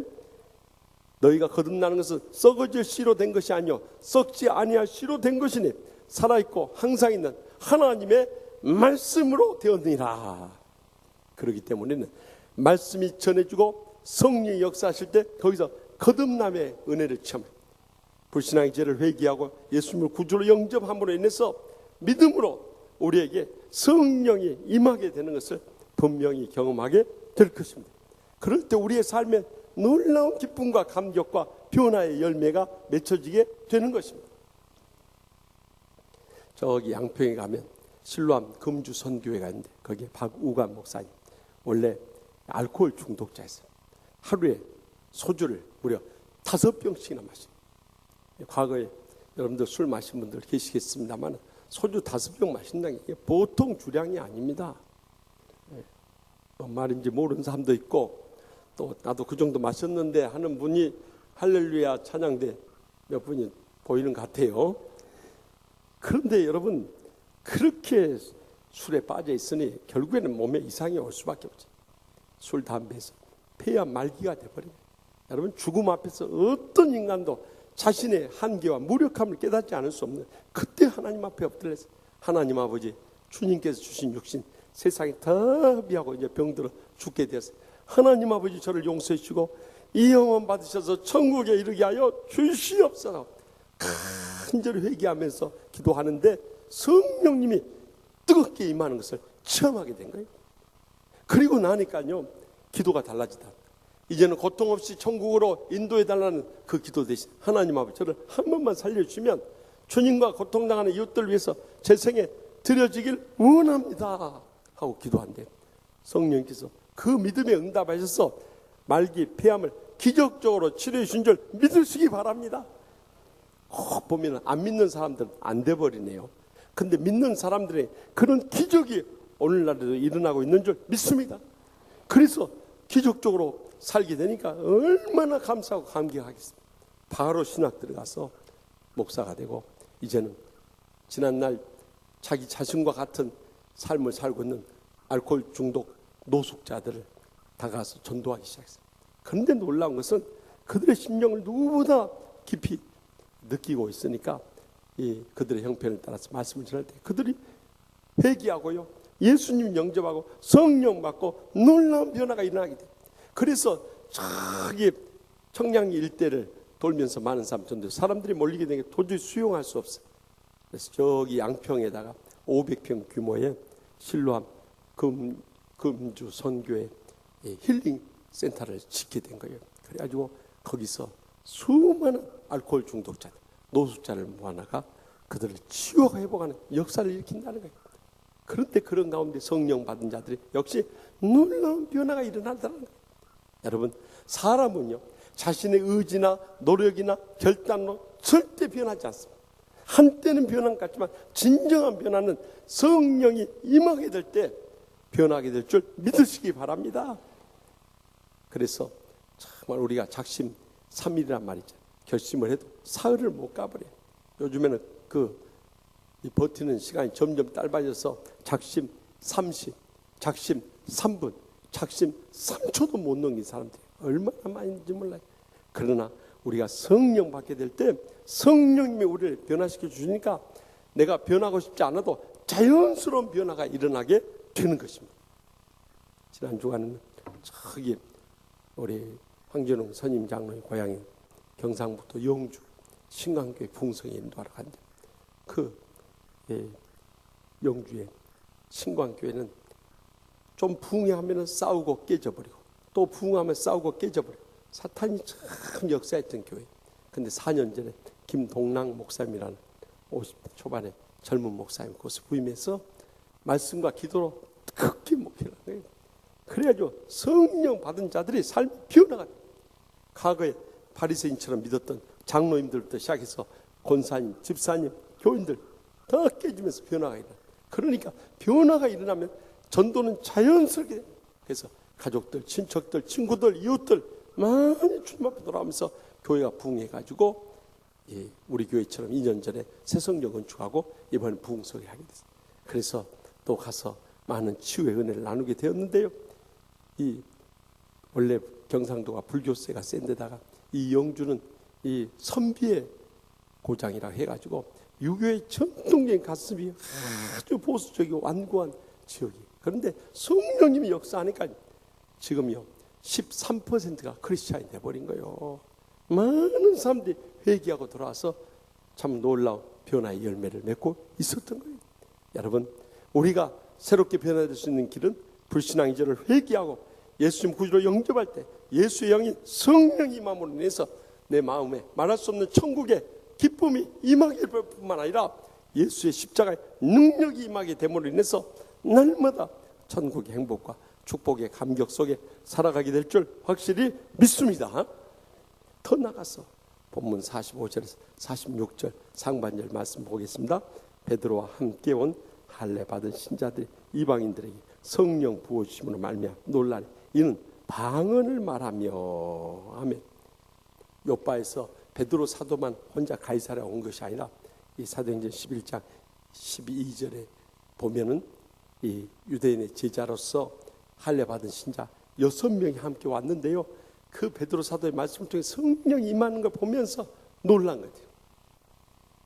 S4: 너희가 거듭나는 것은 썩어질 씨로 된 것이 아니요 썩지 아니할 씨로 된 것이니 살아있고 항상 있는 하나님의 말씀으로 되었느니라. 그렇기 때문에는 말씀이 전해지고 성령이 역사하실 때 거기서 거듭남의 은혜를 체험합니다. 불신앙의 죄를 회개하고 예수님을 구주로 영접함으로 인해서 믿음으로 우리에게 성령이 임하게 되는 것을 분명히 경험하게 될 것입니다. 그럴 때 우리의 삶에 놀라운 기쁨과 감격과 변화의 열매가 맺혀지게 되는 것입니다. 저기 양평에 가면 실로암 금주 선교회가 있는데 거기에 박우관 목사님 원래 알코올 중독자였어요. 하루에 소주를 무려 5병씩이나 마셔요. 과거에 여러분들 술 마신 분들 계시겠습니다만 소주 5병 마신다는 게 보통 주량이 아닙니다. 뭔 말인지 모르는 사람도 있고 또 나도 그 정도 마셨는데 하는 분이 할렐루야 찬양대 몇 분이 보이는 것 같아요. 그런데 여러분 그렇게 술에 빠져 있으니 결국에는 몸에 이상이 올 수밖에 없죠. 술, 담배에서 폐와 말기가 돼버려요. 여러분 죽음 앞에서 어떤 인간도 자신의 한계와 무력함을 깨닫지 않을 수 없는 그때 하나님 앞에 엎드려서 하나님 아버지 주님께서 주신 육신 세상에 다 비하고 이제 병들어 죽게 되었어요. 하나님 아버지 저를 용서해 주시고 이 영혼 받으셔서 천국에 이르게 하여 주시옵소서. 간절히 회개하면서 기도하는데 성령님이 뜨겁게 임하는 것을 체험하게 된 거예요. 그리고 나니까요 기도가 달라지다. 이제는 고통 없이 천국으로 인도해 달라는 그 기도 대신 하나님 아버지 저를 한 번만 살려주시면 주님과 고통당하는 이웃들 위해서 제 생에 드려지길 원합니다 하고 기도한대요. 성령께서 그 믿음에 응답하셔서 말기 폐암을 기적적으로 치료해 주신 줄 믿으시기 바랍니다. 보면 안 믿는 사람들은 안 돼버리네요. 근데 믿는 사람들의 그런 기적이 오늘날에도 일어나고 있는 줄 믿습니다. 그래서 기적적으로 살게 되니까 얼마나 감사하고 감격하겠습니까. 바로 신학 들어가서 목사가 되고 이제는 지난날 자기 자신과 같은 삶을 살고 있는 알코올 중독 노숙자들을 다가가서 전도하기 시작했습니다. 그런데 놀라운 것은 그들의 심령을 누구보다 깊이 느끼고 있으니까 이 그들의 형편에 따라서 말씀을 전할 때 그들이 회개하고요 예수님 영접하고 성령 받고 놀라운 변화가 일어나게 돼요. 그래서 저기 청량리 일대를 돌면서 많은 사람들이 몰리게 된 게 도저히 수용할 수 없어요. 그래서 저기 양평에다가 500평 규모의 실로암 금주 선교회 힐링 센터를 짓게 된 거예요. 그래가지고 거기서 수많은 알코올 중독자들, 노숙자를 모아나가 그들을 치유하고 회복하는 역사를 일으킨다는 거예요. 그런데 그런 가운데 성령 받은 자들이 역시 놀라운 변화가 일어난다는 거예요. 여러분 사람은요 자신의 의지나 노력이나 결단으로 절대 변하지 않습니다. 한때는 변한 것 같지만 진정한 변화는 성령이 임하게 될 때 변하게 될 줄 믿으시기 바랍니다. 그래서 정말 우리가 작심 3일이란 말이죠. 결심을 해도 사흘을 못 가버려요. 요즘에는 이 버티는 시간이 점점 짧아져서 작심 30, 작심 3분, 작심 3초도 못 넘긴 사람들이 얼마나 많은지 몰라요. 그러나 우리가 성령 받게 될 때 성령님이 우리를 변화시켜 주시니까 내가 변하고 싶지 않아도 자연스러운 변화가 일어나게 되는 것입니다. 지난 주간에는 저기 우리 황전웅 선임 장로의 고향인 경상북도 영주 신강교회 풍성에 인도하러 갔는데 영주에 신광교회는 좀 부흥하면 싸우고 깨져버리고 또 부흥하면 싸우고 깨져버리고 사탄이 참 역사했던 교회. 근데 4년 전에 김동랑 목사님이라는 50대 초반의 젊은 목사님 그것을 부임해서 말씀과 기도로 크게 목표를 한 거예요. 그래가지고 성령 받은 자들이 삶이 변화가 돼요. 과거에 바리새인처럼 믿었던 장로님들부터 시작해서 권사님, 집사님, 교인들 다 깨지면서 변화가 일어나. 그러니까 변화가 일어나면 전도는 자연스럽게 됩니다. 그래서 가족들, 친척들, 친구들, 이웃들 많이 주님 앞에 돌아오면서 교회가 부흥해가지고 우리 교회처럼 2년 전에 새 성전 건축하고 이번에 부흥소리 하게 됐어요. 그래서 또 가서 많은 치유의 은혜를 나누게 되었는데요. 이 원래 경상도가 불교세가 센 데다가 이 영주는 이 선비의 고장이라 해가지고 유교의 전통적인 가슴이 아주 보수적이고 완고한 지역이. 그런데 성령님이 역사하니까 지금요 13%가 크리스찬이 돼버린 거예요. 많은 사람들이 회개하고 돌아와서 참 놀라운 변화의 열매를 맺고 있었던 거예요. 여러분, 우리가 새롭게 변화될 수 있는 길은 불신앙 이전을 회개하고 예수님 구주로 영접할 때 예수의 영이 성령이 임함으로 인해서 내 마음에 말할 수 없는 천국의 기쁨이 임하게 될 뿐만 아니라 예수의 십자가의 능력이 임하게 됨으로 인해서 날마다 천국의 행복과 축복의 감격 속에 살아가게 될 줄 확실히 믿습니다. 더 나가서 본문 45절에서 46절 상반절 말씀 보겠습니다. 베드로와 함께 온 할례 받은 신자들이 이방인들에게 성령 부어주심으로 말미암아 놀라니 이는 방언을 말하며. 아멘. 요바에서 베드로 사도만 혼자 가이사랴 온 것이 아니라 이 사도행전 11장 12절에 보면은 이 유대인의 제자로서 할례 받은 신자 6명이 함께 왔는데요. 그 베드로 사도의 말씀 중에 성령이 임하는 걸 보면서 놀란 거죠.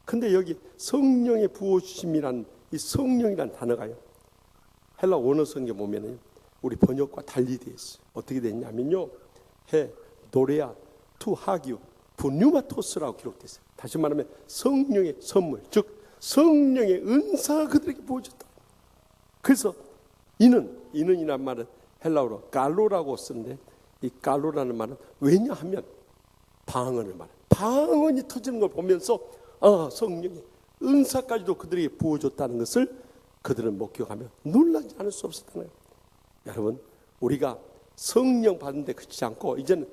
S4: 근데 여기 성령의 부어주심이란 이 성령이란 단어가요. 헬라 원어 성경 보면은 우리 번역과 달리 되어 있어요. 어떻게 됐냐면요. 노레아 투 하기우 부뉴마토스라고 기록되어 있어요. 다시 말하면 성령의 선물, 즉 성령의 은사가 그들에게 부어졌다. 그래서 이는이란 말은 헬라어로 갈로라고 쓰는데 이 갈로라는 말은 왜냐하면 방언을 말해. 방언이 터지는 걸 보면서 성령의 은사까지도 그들에게 부어줬다는 것을 그들은 목격하며 놀라지 않을 수 없었다는 거예요. 여러분, 우리가 성령 받는 데 그치지 않고 이제는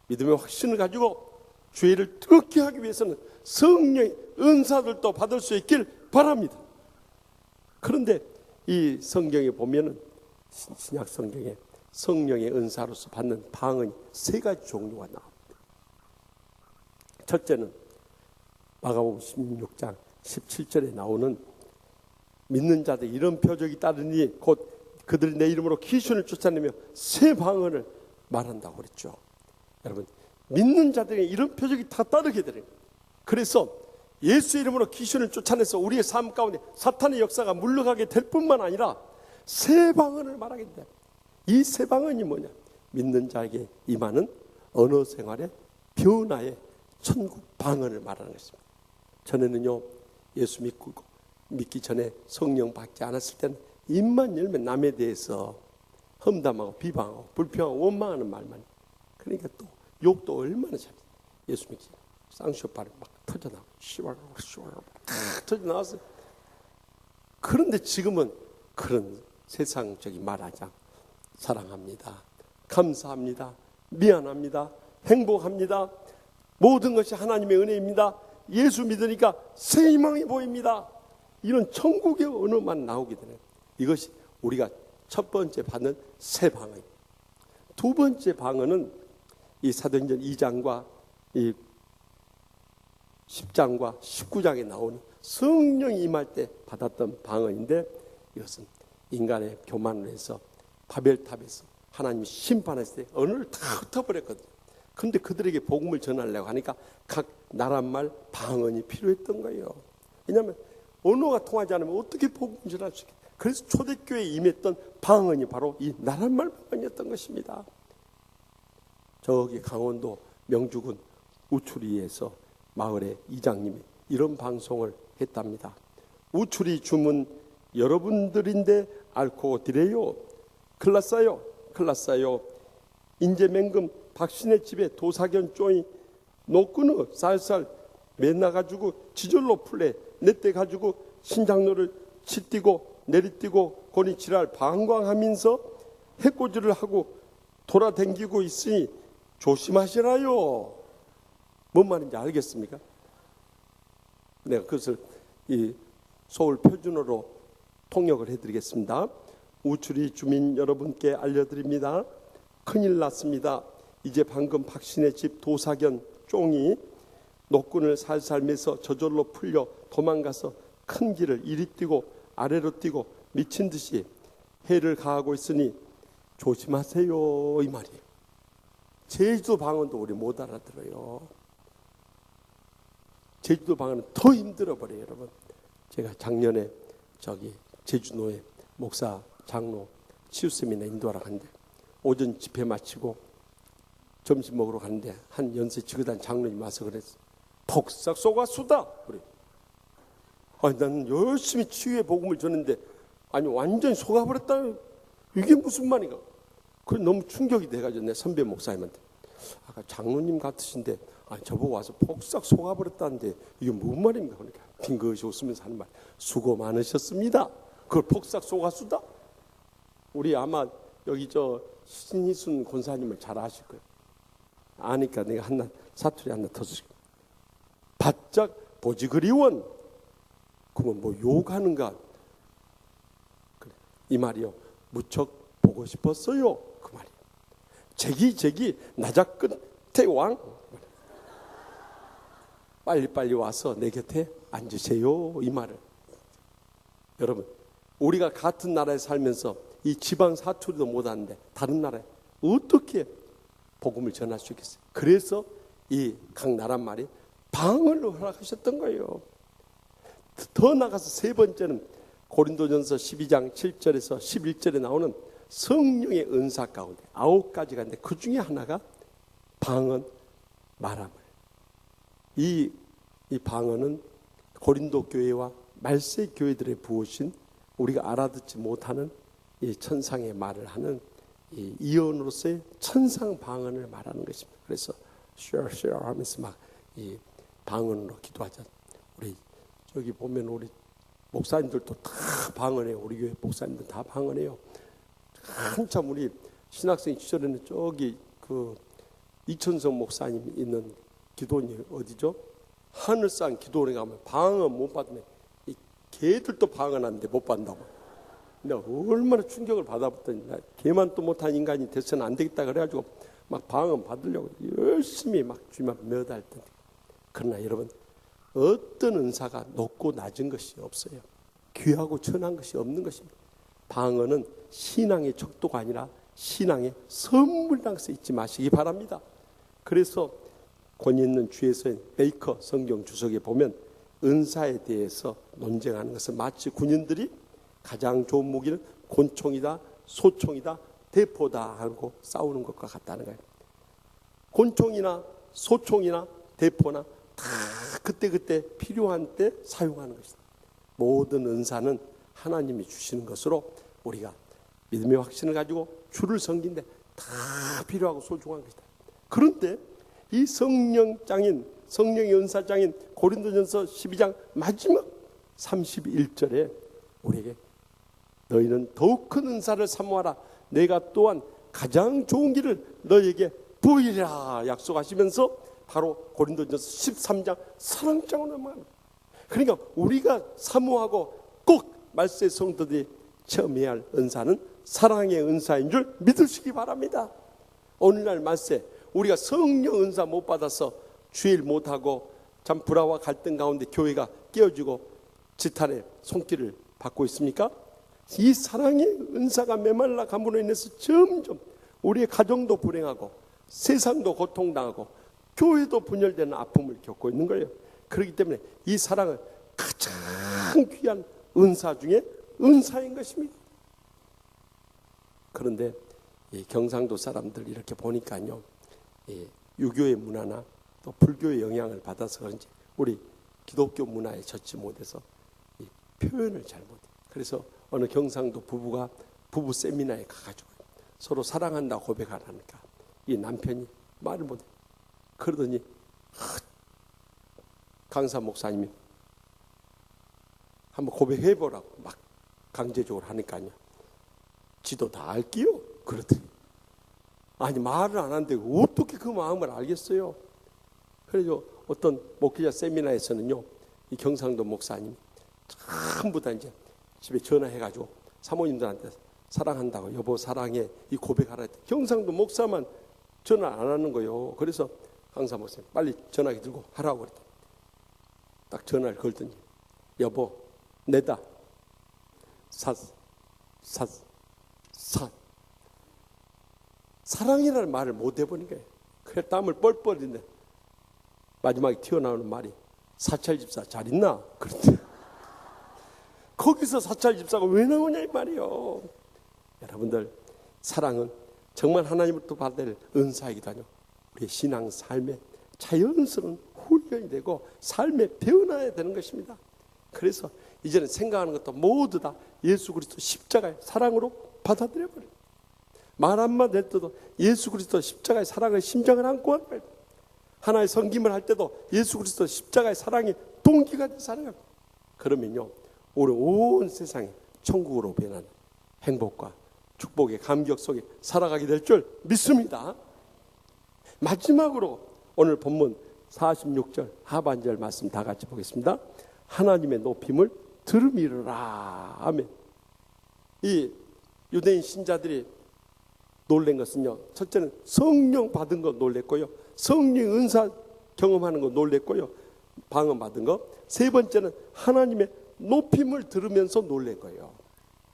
S4: 믿음의 확신을 가지고 죄를 뜨겁게 하기 위해서는 성령의 은사들도 받을 수 있길 바랍니다. 그런데 이 성경에 보면은 신약 성경에 성령의 은사로서 받는 방언이 3가지 종류가 나옵니다. 첫째는 마가복음 16장 17절에 나오는 믿는 자들 이런 표적이 따르니 곧 그들이 내 이름으로 귀신을 쫓아내며 새 방언을 말한다고 그랬죠. 여러분, 믿는 자들에게 이런 표적이 다 따르게 되는 거예요. 그래서 예수 이름으로 귀신을 쫓아내서 우리의 삶 가운데 사탄의 역사가 물러가게 될 뿐만 아니라 새 방언을 말하게 된다. 이 새 방언이 뭐냐? 믿는 자에게 임하는 언어 생활의 변화의 천국 방언을 말하는 것입니다. 전에는요, 예수 믿기 전에 성령 받지 않았을 때는 입만 열면 남에 대해서 험담하고 비방하고 불평하고 원망하는 말만. 그러니까 또 욕도 얼마나 잘해요. 예수 믿기 전에 쌍쇼파를 막 터져나오고 시와라고 터져나왔어요. 그런데 지금은 그런 세상적인 말하지 않고 사랑합니다, 감사합니다, 미안합니다, 행복합니다, 모든 것이 하나님의 은혜입니다, 예수 믿으니까 새 희망이 보입니다, 이런 천국의 언어만 나오게 되네요. 이것이 우리가 첫 번째 받는 새 방언. 두 번째 방언은 이 사도행전 2장과 이 10장과 19장에 나오는 성령이 임할 때 받았던 방언인데, 이것은 인간의 교만을 해서 바벨탑에서 하나님이 심판했을 때 언어를 다 흩어버렸거든요. 그런데 그들에게 복음을 전하려고 하니까 각 나라말 방언이 필요했던 거예요. 왜냐하면 언어가 통하지 않으면 어떻게 복음을 전할 수 있겠어요. 그래서 초대교회에 임했던 방언이 바로 이 나라말 방언이었던 것입니다. 저기 강원도 명주군 우추리에서 마을의 이장님이 이런 방송을 했답니다. 우추리 주문 여러분들인데 앓고 드려요. 큰일 났어요. 큰일 났어요. 인제 맹금 박신의 집에 도사견 쪼이 노끈을 살살 맨나가지고 지절로 풀래 넷대 가지고 신장로를 치뛰고 내리뛰고 고니치랄 방광하면서 해코지를 하고 돌아댕기고 있으니 조심하시라요. 뭔 말인지 알겠습니까? 내가 그것을 이 서울 표준어로 통역을 해드리겠습니다. 우추리 주민 여러분께 알려드립니다. 큰일 났습니다. 이제 방금 박신의 집 도사견 쫑이 노끈을 살살 매서 저절로 풀려 도망가서 큰 길을 이리 뛰고 아래로 뛰고 미친 듯이 해를 가하고 있으니 조심하세요, 이 말이에요. 제주도 방언도 우리 못 알아들어요. 제주도 방언은 더 힘들어 버려요, 여러분. 제가 작년에 저기 제주도에 목사 장로 치유세미나 인도하러 갔는데 오전 집회 마치고 점심 먹으러 갔는데 한 연세 지긋한 장로님 와서 그랬어. 폭삭 속았수다. 그래. 아니 나는 열심히 치유의 복음을 전했는데 아니 완전히 속아버렸다. 이게 무슨 말인가? 그 너무 충격이 돼가지고 내 선배 목사님한테 아까 장로님 같으신데 아니 저보고 와서 폭삭 속아버렸다는데 이게 무슨 말입니까? 그러니까 빙긋이 웃으면서 하는 말. 수고 많으셨습니다. 그걸 폭삭 속았수다? 우리 아마 여기 저 신희순 권사님을 잘 아실 거예요. 아니까 내가 하나 사투리 하나 더 쓰게. 바짝 보지 그리원. 그러면 뭐 욕하는가? 그래. 이 말이요. 무척 보고 싶었어요. 그 말이에요. 제기 나자 끝에 왕. 빨리빨리 와서 내 곁에 앉으세요. 이 말을. 여러분 우리가 같은 나라에 살면서 이 지방 사투리도 못하는데 다른 나라에 어떻게 복음을 전할 수 있겠어요? 그래서 이 각 나라 말이 방언을 허락하셨던 거예요. 더 나가서 세 번째는 고린도전서 12장 7절에서 11절에 나오는 성령의 은사 가운데 9가지가 있는데 그 중에 하나가 방언 말함을. 이 방언은 고린도 교회와 말세 교회들의 부으신 우리가 알아듣지 못하는 이 천상의 말을 하는 이 이언으로서의 천상 방언을 말하는 것입니다. 그래서 쉐어 하면서 막 이 방언으로 기도하자. 우리 저기 보면 우리 목사님들도 다 방언해요. 우리 교회 목사님들 다 방언해요. 한참 우리 신학생 시절에는 저기 그 이천성 목사님 있는 기도원이 어디죠? 하늘산 기도원에 가면 방언 못 받으면 이 개들도 방언하는데 못 받는다고. 내가 얼마나 충격을 받아봤더니 개만 또 못한 인간이 돼서는 안 되겠다 그래가지고 막 방언 받으려고 열심히 막 주님 앞에 몇달 텐데. 그러나 여러분 어떤 은사가 높고 낮은 것이 없어요. 귀하고 천한 것이 없는 것입니다. 방언은 신앙의 척도가 아니라 신앙의 선물당서 잊지 마시기 바랍니다. 그래서 권위 있는 주에서인 베이커 성경 주석에 보면 은사에 대해서 논쟁하는 것은 마치 군인들이 가장 좋은 무기는 권총이다, 소총이다, 대포다 하고 싸우는 것과 같다는 거예요. 권총이나 소총이나 대포나 다 그때 필요한 때 사용하는 것이다. 모든 은사는 하나님이 주시는 것으로 우리가 믿음의 확신을 가지고 주를 섬기는데 다 필요하고 소중한 것이다. 그런데 이 성령의 은사장인 고린도전서 12장 마지막 31절에 우리에게 너희는 더욱 큰 은사를 사모하라. 내가 또한 가장 좋은 길을 너희에게 보이리라 약속하시면서 바로 고린도전서 13장 사랑장으로 넘어갑니다. 그러니까 우리가 사모하고 꼭 말세 성도들이 체험해야 할 은사는 사랑의 은사인 줄 믿으시기 바랍니다. 오늘날 말세 우리가 성령 은사 못 받아서 주일 못하고 참 불화와 갈등 가운데 교회가 깨어지고 지탄의 손길을 받고 있습니까? 이 사랑의 은사가 메말라 감으로 인해서 점점 우리의 가정도 불행하고 세상도 고통당하고 교회도 분열되는 아픔을 겪고 있는 거예요. 그렇기 때문에 이 사랑은 가장 귀한 은사 중에 은사인 것입니다. 그런데 이 경상도 사람들 이렇게 보니까요, 유교의 문화나 또 불교의 영향을 받아서 그런지 우리 기독교 문화에 젖지 못해서 이 표현을 잘 못해요. 그래서 어느 경상도 부부가 부부 세미나에 가가지고 서로 사랑한다고 고백하니까 이 남편이 말을 못해. 그러더니 강사 목사님이 한번 고백해보라고 막 강제적으로 하니까요. 지도 다 알기요? 그러더니 아니 말을 안 하는데 어떻게 그 마음을 알겠어요? 그래서 어떤 목회자 세미나에서는요, 이 경상도 목사님 전부 다 이제 집에 전화해가지고 사모님들한테 사랑한다고, 여보 사랑해, 이 고백하라 했더니 경상도 목사만 전화 안 하는 거예요. 그래서 강사 목사님 빨리 전화기 들고 하라고 그랬더니 딱 전화를 걸더니 여보 내다 사랑이라는 말을 못 해보는 거예요. 그래 땀을 뻘뻘 흘리는데 마지막에 튀어나오는 말이 사찰집사 잘 있나? 그랬더니 거기서 사찰집사가 왜 나오냐 이 말이에요. 여러분들 사랑은 정말 하나님으로부터 받을 은사이기도 하죠. 우리의 신앙 삶에 자연스러운 훈련이 되고 삶에 배워나야 되는 것입니다. 그래서 이제는 생각하는 것도 모두 다 예수 그리스도 십자가의 사랑으로 받아들여버려요. 말 한마디 할 때도 예수 그리스도 십자가의 사랑을 심장을 안고 하는 거예요. 하나의 섬김을 할 때도 예수 그리스도 십자가의 사랑이 동기가 돼서 살아가요. 그러면요 우리 온 세상이 천국으로 변하는 행복과 축복의 감격 속에 살아가게 될 줄 믿습니다. 마지막으로 오늘 본문 46절 하반절 말씀 다 같이 보겠습니다. 하나님의 높임을 들음이르라. 아멘. 이 유대인 신자들이 놀란 것은요, 첫째는 성령 받은 거 놀랬고요, 성령 은사 경험하는 거 놀랬고요, 방언 받은 거. 세 번째는 하나님의 높임을 들으면서 놀란 거예요.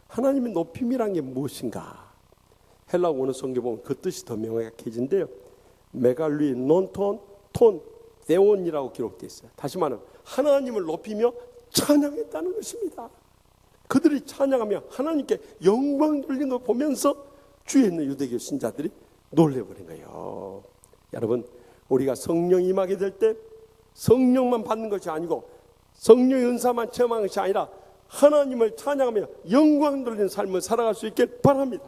S4: 하나님의 높임이란 게 무엇인가? 헬라어 원어 성경 보면 그 뜻이 더 명확해진데요, 메갈리 논톤 톤 데온이라고 기록되어 있어요. 다시 말하면 하나님을 높이며 찬양했다는 것입니다. 그들이 찬양하며 하나님께 영광 돌리는 걸 보면서 주위에 있는 유대교 신자들이 놀래버린 거예요. 여러분, 우리가 성령 임하게 될 때 성령만 받는 것이 아니고 성령의 은사만 체험하는 것이 아니라 하나님을 찬양하며 영광 돌리는 삶을 살아갈 수 있길 바랍니다.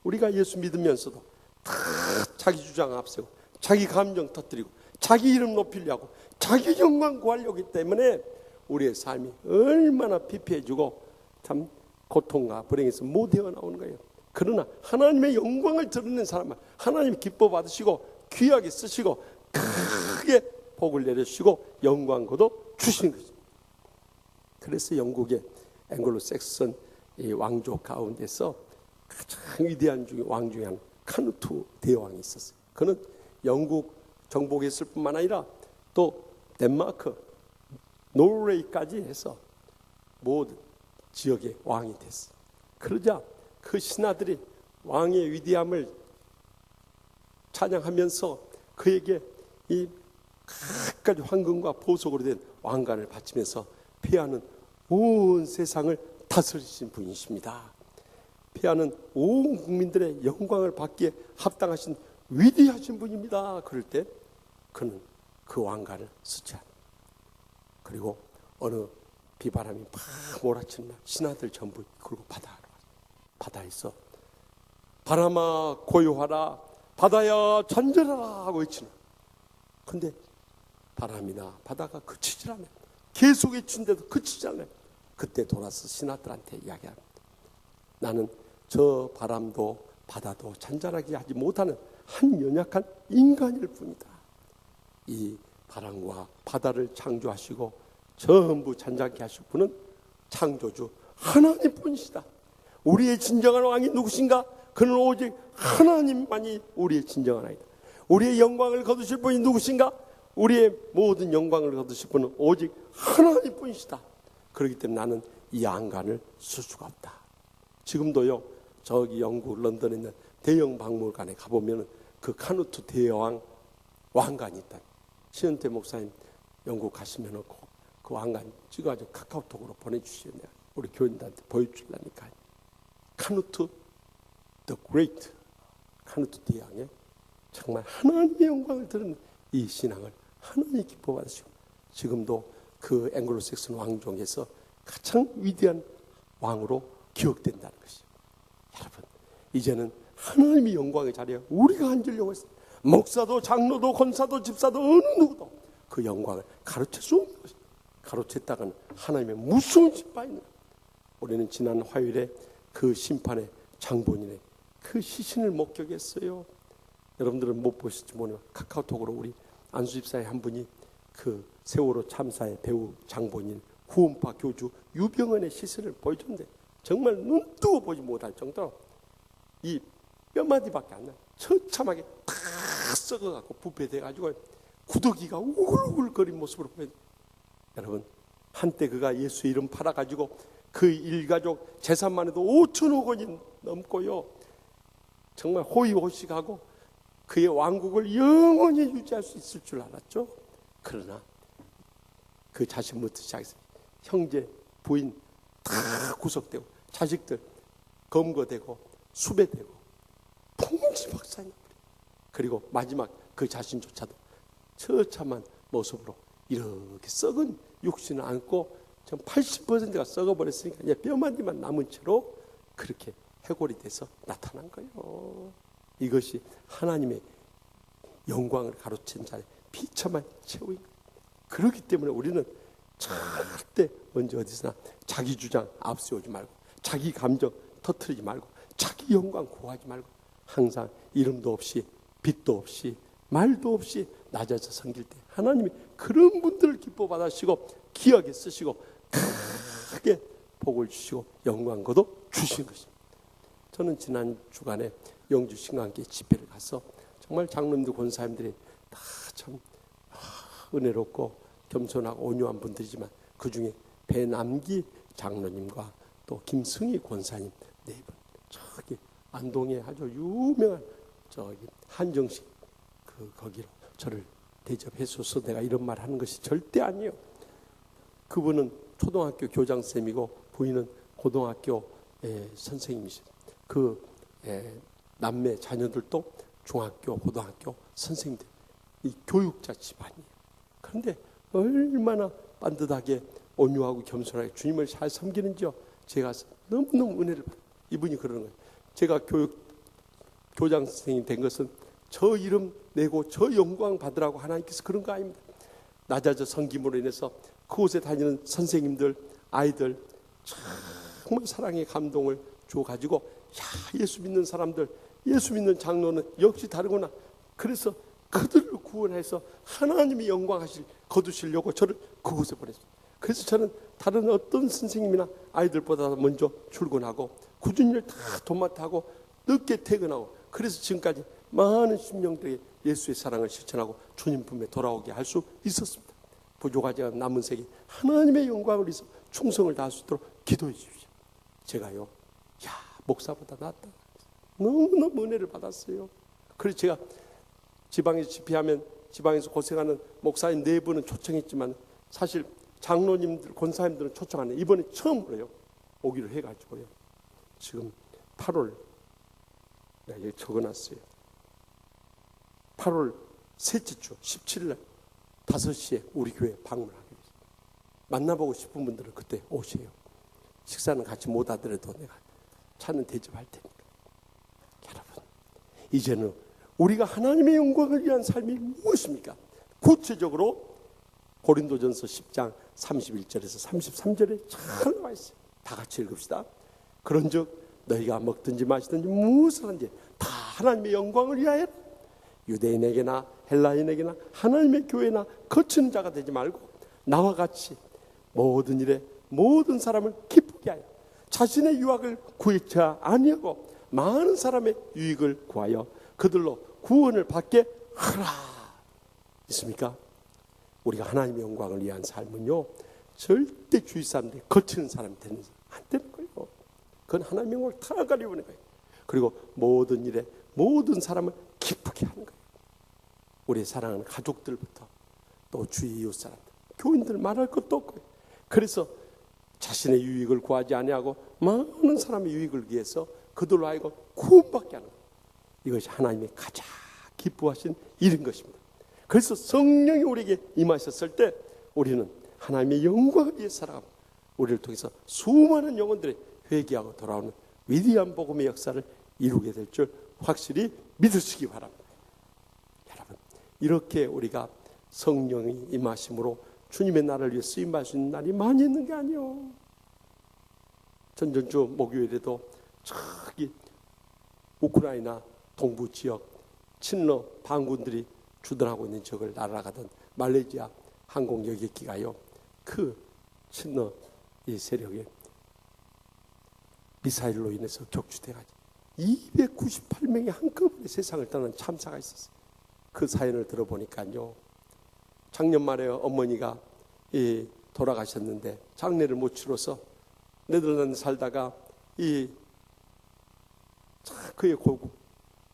S4: 우리가 예수 믿으면서도 다 자기 주장 앞세고 자기 감정 터뜨리고 자기 이름 높이려고 자기 영광 구하려고 하기 때문에 우리의 삶이 얼마나 피폐해지고 참 고통과 불행에서 못 헤어나오는 거예요. 그러나 하나님의 영광을 드러내는 사람은 하나님 기뻐 받으시고 귀하게 쓰시고 크게 복을 내려주시고 영광도 주시는 거죠. 그래서 영국의 앵글로색슨 이 왕조 가운데서 가장 위대한 왕 중에 한 카누트 대왕이 있었어요. 그는 영국 정복했을 뿐만 아니라 또 덴마크, 노르웨이까지 해서 모든 지역의 왕이 됐어요. 그러자 그 신하들이 왕의 위대함을 찬양하면서 그에게 이 갖가지 황금과 보석으로 된 왕관을 바치면서 폐하는 온 세상을 다스리신 분이십니다. 폐하는 온 국민들의 영광을 받기에 합당하신 위대하신 분입니다. 그럴 때 그는 그 왕관을 쓰지 않아요. 그리고 어느 비바람이 막 몰아치는 날 신하들 전부 그리고 바다에서 바람아 고요하라, 바다야 잔잔하라 하고 외치는. 근데 바람이나 바다가 그치질 않아요. 계속 외치는데도 그치지 않아요. 그때 돌아서 신하들한테 이야기합니다. 나는 저 바람도 바다도 잔잔하게 하지 못하는 한 연약한 인간일 뿐이다. 이 바람과 바다를 창조하시고 전부 잔잔케 하실 분은 창조주 하나님뿐이시다. 우리의 진정한 왕이 누구신가? 그는 오직 하나님만이 우리의 진정한 왕이다. 우리의 영광을 거두실 분이 누구신가? 우리의 모든 영광을 거두실 분은 오직 하나님뿐이시다. 그렇기 때문에 나는 이 왕관을 쓸 수가 없다. 지금도요, 저기 영국 런던에 있는 대형 박물관에 가보면 그 카누트 대왕 왕관이 있다. 시은태 목사님 영국 가시면 그 왕관 찍어가지고 카카오톡으로 보내주시면 우리 교인들한테 보여주려니까. 카누트 the great, 카누트 대왕의 정말 하나님의 영광을 드러낸 이 신앙을 하나님이 기뻐 받으시고 지금도 그 앵글로색슨 왕족에서 가장 위대한 왕으로 기억된다는 것이죠. 여러분, 이제는 하나님의 영광의 자리에 우리가 앉으려고 했어요. 목사도 장로도 권사도 집사도 어느 누구도 그 영광을 가로챌 수 없는 것입니다. 가로챘다가는 하나님의 무서운 심판이 있는 거예요. 우리는 지난 화요일에 그 심판의 장본인의 그 시신을 목격했어요. 여러분들은 못 보실지 모르지만 카카오톡으로 우리 안수 집사의 한 분이 그 세월호 참사의 배우 장본인 구원파 교주 유병헌의 시신을 보여줬는데 정말 눈 뜨고 보지 못할 정도로 이 뼈마디밖에 안 나요. 처참하게 다 썩어갖고 부패돼가지고 구더기가 우글우글거린 모습으로 보여요. 여러분, 한때 그가 예수 이름 팔아가지고 그 일가족 재산만 해도 5천억 원이 넘고요. 정말 호의호식하고 그의 왕국을 영원히 유지할 수 있을 줄 알았죠. 그러나 그 자신부터 시작해서 형제, 부인 다 구속되고 자식들 검거되고 수배되고 풍지박산이 그리고 마지막 그 자신조차도 처참한 모습으로 이렇게 썩은 육신을 안고 전 80%가 썩어버렸으니까 이제 뼈마디만 남은 채로 그렇게 해골이 돼서 나타난 거예요. 이것이 하나님의 영광을 가로챈 자의 비참한 최후인 거예요. 그렇기 때문에 우리는 절대 언제 어디서나 자기 주장 앞세우지 말고 자기 감정 터뜨리지 말고 자기 영광 구하지 말고 항상 이름도 없이 빛도 없이 말도 없이 낮아져 섬길 때 하나님이 그런 분들을 기뻐 받으시고 귀하게 쓰시고 크게 복을 주시고 영광도 주신 것입니다. 저는 지난 주간에 영주 신강교회 집회를 가서 정말 장로님들 권사님들이 다 참 은혜롭고 겸손하고 온유한 분들이지만 그 중에 배남기 장로님과 또 김승희 권사님 네 분, 저기 안동에 아주 유명한 저기 한정식 거기로 저를 대접해줘서 내가 이런 말 하는 것이 절대 아니에요. 그분은 초등학교 교장쌤이고 부인은 고등학교 선생님이시죠. 그 남매 자녀들도 중학교, 고등학교 선생님들, 이 교육자 집안이에요. 그런데 얼마나 반듯하게 온유하고 겸손하게 주님을 잘 섬기는지요. 제가 너무너무 은혜를 받아요. 이분이 그러는 거예요. 제가 교장 선생님 된 것은 저 이름 내고 저 영광 받으라고 하나님께서 그런 거 아닙니다. 낮아져 섬김으로 인해서 그곳에 다니는 선생님들, 아이들 정말 사랑의 감동을 줘가지고 야, 예수 믿는 사람들, 예수 믿는 장로는 역시 다르구나. 그래서 그들을 구원해서 하나님이 영광하실 거두시려고 저를 그곳에 보냈습니다. 그래서 저는 다른 어떤 선생님이나 아이들보다 먼저 출근하고 굳은 일 다 도맡아하고 늦게 퇴근하고 그래서 지금까지 많은 심령들에게 예수의 사랑을 실천하고 주님 품에 돌아오게 할 수 있었습니다. 부족하지 않은 남은 세계 하나님의 영광을 위해서 충성을 다할 수 있도록 기도해 주십시오. 제가요, 야, 목사보다 낫다. 너무너무 은혜를 받았어요. 그래서 제가 지방에서 집회하면 지방에서 고생하는 목사인 네 분은 초청했지만 사실 장로님들, 권사님들은 초청 안 해요. 이번에 처음으로요 오기로 해가지고요. 지금 8월 내가 여기 적어놨어요. 8월 셋째 주 17일 날 5시에 우리 교회 방문하기로 했습니다. 만나보고 싶은 분들은 그때 오세요. 식사는 같이 못 하더라도 내가 차는 대접할 테니까. 여러분, 이제는 우리가 하나님의 영광을 위한 삶이 무엇입니까? 구체적으로 고린도전서 10장 31절에서 33절에 잘 나와 있어요. 다 같이 읽읍시다. 그런즉 너희가 먹든지 마시든지 무엇을 하든지 다 하나님의 영광을 위하여 유대인에게나 헬라인에게나 하나님의 교회나 거치는 자가 되지 말고 나와 같이 모든 일에 모든 사람을 기쁘게 하여 자신의 유익을 구하지 아니하고 많은 사람의 유익을 구하여 그들로 구원을 받게 하라. 있습니까? 우리가 하나님의 영광을 위한 삶은요 절대 주위 사람들이 거치는 사람이 되는 안 되는 거예요. 그건 하나님의 영광을 타가려고 하는 거예요. 그리고 모든 일에 모든 사람을 기쁘게 하는 거예요. 우리 사랑하는 가족들부터 또 주위 이웃 사람들, 교인들 말할 것도 없고요. 그래서 자신의 유익을 구하지 아니하고 많은 사람의 유익을 위해서 그들로 하여금 구원받게 하는 거예요. 이것이 하나님이 가장 기뻐하신 일인 것입니다. 그래서 성령이 우리에게 임하셨을 때 우리는 하나님의 영광을 위해 살아가고 우리를 통해서 수많은 영혼들의 회개하고 돌아오는 위대한 복음의 역사를 이루게 될 줄 확실히 믿으시기 바랍니다. 여러분, 이렇게 우리가 성령이 임하심으로 주님의 나라를 위해 쓰임받으시는 날이 많이 있는 게 아니요. 전전주 목요일에도 저기 우크라이나 동부 지역 친러 반군들이 주둔하고 있는 지역을 날아가던 말레이시아 항공 여객기가요, 그 친러 이 세력에 미사일로 인해서 격추돼가지고 298명이 한꺼번에 세상을 떠난 참사가 있었어요. 그 사연을 들어보니까요, 작년 말에 어머니가 돌아가셨는데 장례를 못 치러서 네덜란드 살다가 그의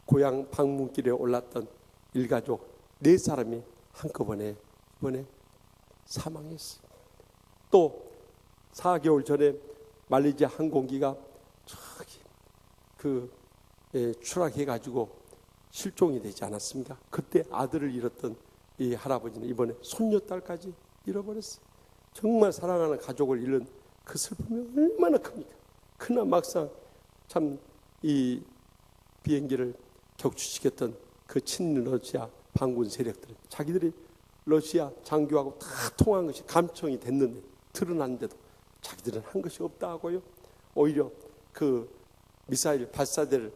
S4: 고향 방문길에 올랐던 일가족 4사람이 한꺼번에 이번에 사망했어요. 또 4개월 전에 말레이시아 항공기가 저기 추락해가지고 실종이 되지 않았습니까? 그때 아들을 잃었던 이 할아버지는 이번에 손녀딸까지 잃어버렸어요. 정말 사랑하는 가족을 잃은 그 슬픔이 얼마나 큽니까? 그러나 막상 참 이 비행기를 격추시켰던 그 친러시아 반군 세력들은 자기들이 러시아 장교하고 다 통한 것이 감청이 됐는데 드러났는데도 자기들은 한 것이 없다 하고요. 오히려 그 미사일 발사대를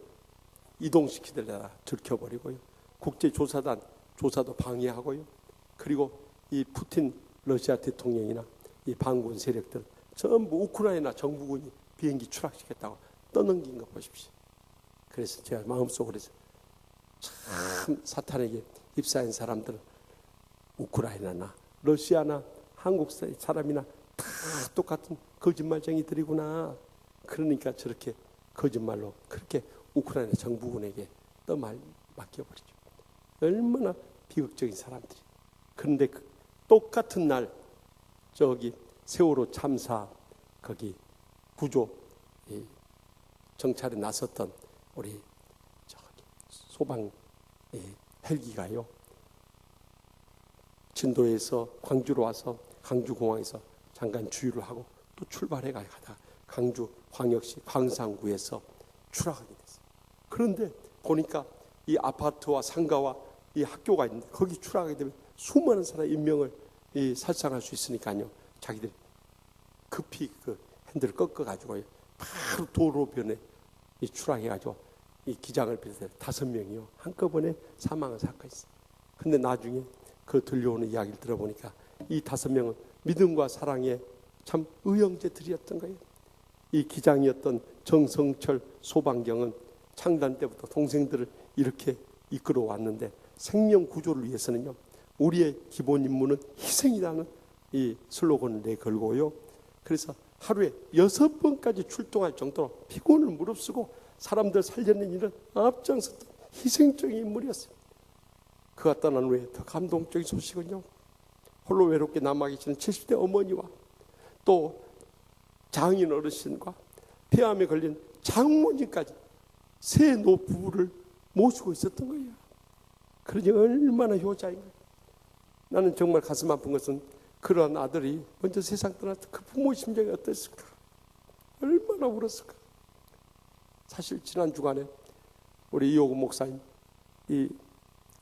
S4: 이동시키려다가 들켜버리고요. 국제조사단 조사도 방해하고요. 그리고 이 푸틴 러시아 대통령이나 이 반군 세력들 전부 우크라이나 정부군이 비행기 추락시켰다고 떠넘긴 거 보십시오. 그래서 제가 마음속으로 참 사탄에게 입사한 사람들은 우크라이나나 러시아나 한국 사람이나 다 똑같은 거짓말쟁이들이구나. 그러니까 저렇게 거짓말로 그렇게 우크라이나 정부군에게 맡겨버리죠. 얼마나 비극적인 사람들이. 그런데 그 똑같은 날 저기 세월호 참사 거기 구조 정찰에 나섰던 우리 저기 소방 헬기가요, 진도에서 광주로 와서 광주공항에서 잠깐 주유를 하고 또 출발해 가다가 광주 광역시 광산구에서 추락하게 됐어요. 그런데 보니까 이 아파트와 상가와 이 학교가 있는데 거기 추락하게 되면 수많은 사람의 인명을 살상할 수 있으니까요, 자기들이 급히 그 핸들을 꺾어가지고요 바로 도로변에 추락해가지고 이 기장을 비롯해 5명이요 한꺼번에 사망한 사건이 있어요. 근데 나중에 그 들려오는 이야기를 들어보니까 이 5명은 믿음과 사랑의 참 의형제들이었던 거예요. 이 기장이었던 정성철 소방경은 창단 때부터 동생들을 이렇게 이끌어 왔는데 생명 구조를 위해서는요, 우리의 기본 임무는 희생이라는 이 슬로건을 내걸고요. 그래서 하루에 6번까지 출동할 정도로 피곤을 무릅쓰고 사람들 살려낸 일은 앞장섰던 희생적인 인물이었어요. 그가 떠난 후에 더 감동적인 소식은요, 홀로 외롭게 남아 계시는 70대 어머니와 또 장인 어르신과 폐암에 걸린 장모님까지 세 노부부를 모시고 있었던 거예요. 그러니 얼마나 효자인가. 나는 정말 가슴 아픈 것은 그런 아들이 먼저 세상 떠났을 그 부모 심정이 어땠을까, 얼마나 울었을까. 사실 지난 주간에 우리 이호구 목사님 이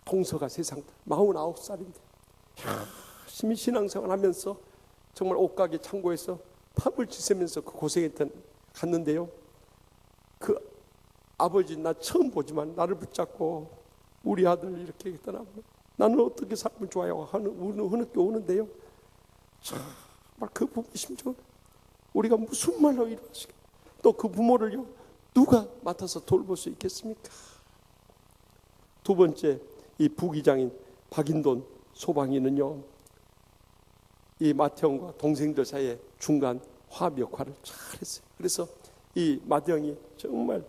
S4: 동서가 세상 49살인데 열심히 신앙생활 하면서 정말 옷가게 창고에서 팝을 지새면서 그 고생했던 갔는데요, 그 아버지 나 처음 보지만 나를 붙잡고 우리 아들 이렇게 떠나고 나는 어떻게 삶을 좋아하고 흐느껴 오는데요, 정말 그 부모 심정을 우리가 무슨 말로 이루어지겠, 또 그 부모를요 누가 맡아서 돌볼 수 있겠습니까? 두 번째, 이 부기장인 박인돈 소방이는요, 이 마태형과 동생들 사이에 중간 화합 역할을 잘했어요. 그래서 이 마태형이 정말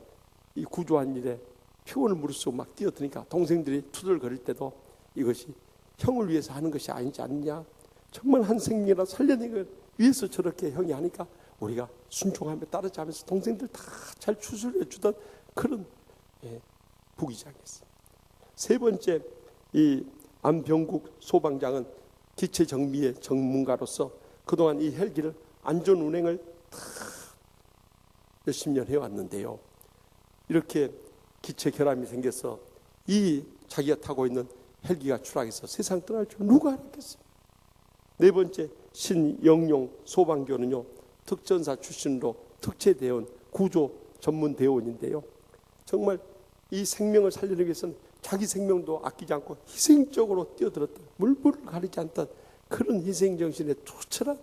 S4: 이 구조한 일에 피곤을 무릅쓰고 막 뛰어드니까 동생들이 투덜거릴 때도 이것이 형을 위해서 하는 것이 아니지 않느냐, 정말 한 생명이라 살려내기 위해서 저렇게 형이 하니까 우리가 순종하며 따르지 하면서 동생들 다 잘 추스려 주던 그런 부기장이었어요. 세 번째, 이 안병국 소방장은 기체 정비의 전문가로서 그동안 이 헬기를 안전 운행을 다 몇십 년 해왔는데요. 이렇게 기체 결함이 생겨서 이 자기가 타고 있는 헬기가 추락해서 세상 떠날 줄 누가 알았겠어요. 네 번째 신영용 소방교는요, 특전사 출신으로 특채대원 구조 전문 대원인데요. 정말 이 생명을 살리기 위해서는 자기 생명도 아끼지 않고 희생적으로 뛰어들었던, 물불을 가리지 않던 그런 희생정신에 투철한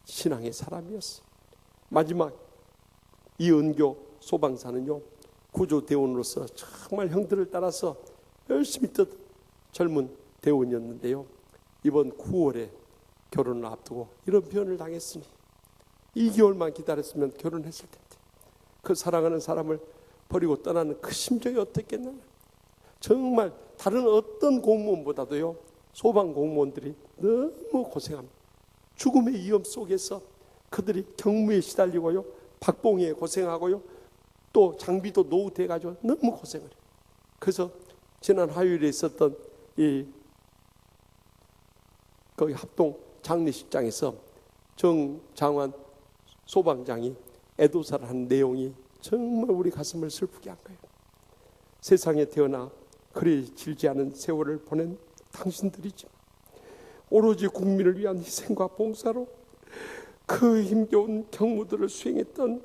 S4: 신앙의 사람이었어요. 마지막 이은교 소방사는요, 구조대원으로서 정말 형들을 따라서 열심히 뛰던 젊은 대원이었는데요. 이번 9월에 결혼을 앞두고 이런 표현을 당했으니 2개월만 기다렸으면 결혼했을 텐데 그 사랑하는 사람을 버리고 떠나는 그 심정이 어떻겠나. 정말 다른 어떤 공무원보다도요, 소방 공무원들이 너무 고생합니다. 죽음의 위험 속에서 그들이 경무에 시달리고요, 박봉에 고생하고요, 또 장비도 노후돼가지고 너무 고생을 해요. 그래서 지난 화요일에 있었던 거기 합동 장례식장에서 정장환 소방장이 애도사를 한 내용이 정말 우리 가슴을 슬프게 한 거예요. 세상에 태어나 그리 길지 않은 세월을 보낸 당신들이지만 오로지 국민을 위한 희생과 봉사로 그 힘겨운 경무들을 수행했던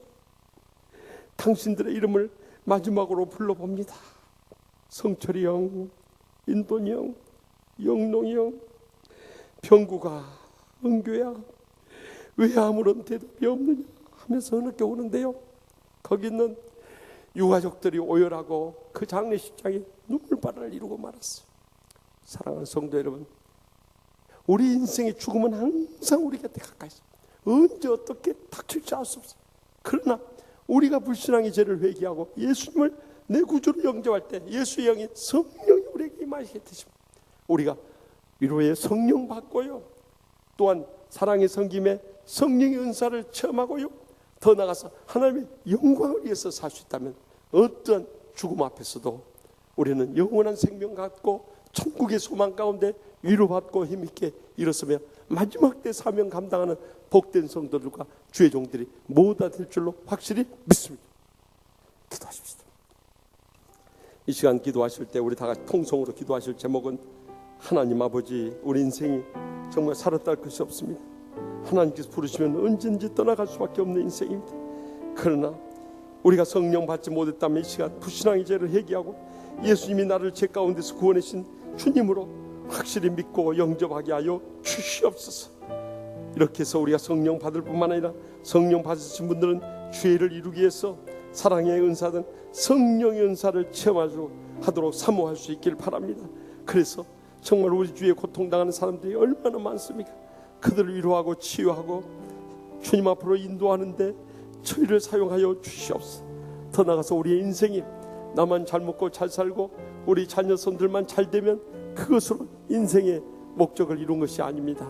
S4: 당신들의 이름을 마지막으로 불러봅니다. 성철이 형, 인돈이 형, 영롱이 형, 병구가, 은교야, 왜 아무런 대답이 없느냐 하면서 흐느껴 오는데요. 거기 있는 유가족들이 오열하고 그 장례식장에 눈물바다를 이루고 말았어요. 사랑하는 성도 여러분, 우리 인생의 죽음은 항상 우리 곁에 가까이 있어요. 언제 어떻게 닥칠지 알 수 없어요. 그러나 우리가 불신앙의 죄를 회개하고 예수님을 내 구주로 영접할 때 예수의 영이, 성령이 우리에게 임하시게 되십니다. 우리가 위로의 성령 받고요, 또한 사랑의 섬김에 성령의 은사를 체험하고요, 더 나아가서 하나님의 영광을 위해서 살 수 있다면 어떤 죽음 앞에서도 우리는 영원한 생명 갖고 천국의 소망 가운데 위로받고 힘있게 일어서며 마지막 때 사명 감당하는 복된 성도들과 주의 종들이 모두 될 줄로 확실히 믿습니다. 기도하십시다. 이 시간 기도하실 때 우리 다 같이 통성으로 기도하실 제목은 하나님 아버지, 우리 인생이 정말 살았다 할 것이 없습니다. 하나님께서 부르시면 언제든지 떠나갈 수밖에 없는 인생입니다. 그러나 우리가 성령 받지 못했다면 이 시간 불신앙의 죄를 회개하고 예수님이 나를 죄 가운데서 구원하신 주님으로 확실히 믿고 영접하게 하여 주시옵소서. 이렇게 해서 우리가 성령 받을 뿐만 아니라 성령 받으신 분들은 죄를 이루기 위해서 사랑의 은사든 성령의 은사를 체험하도록 사모할 수 있길 바랍니다. 그래서 정말 우리 주위에 고통당하는 사람들이 얼마나 많습니까? 그들을 위로하고 치유하고 주님 앞으로 인도하는데 저희를 사용하여 주시옵소서. 더 나아가서 우리의 인생이 나만 잘 먹고 잘 살고 우리 자녀손들만 잘 되면 그것으로 인생의 목적을 이룬 것이 아닙니다.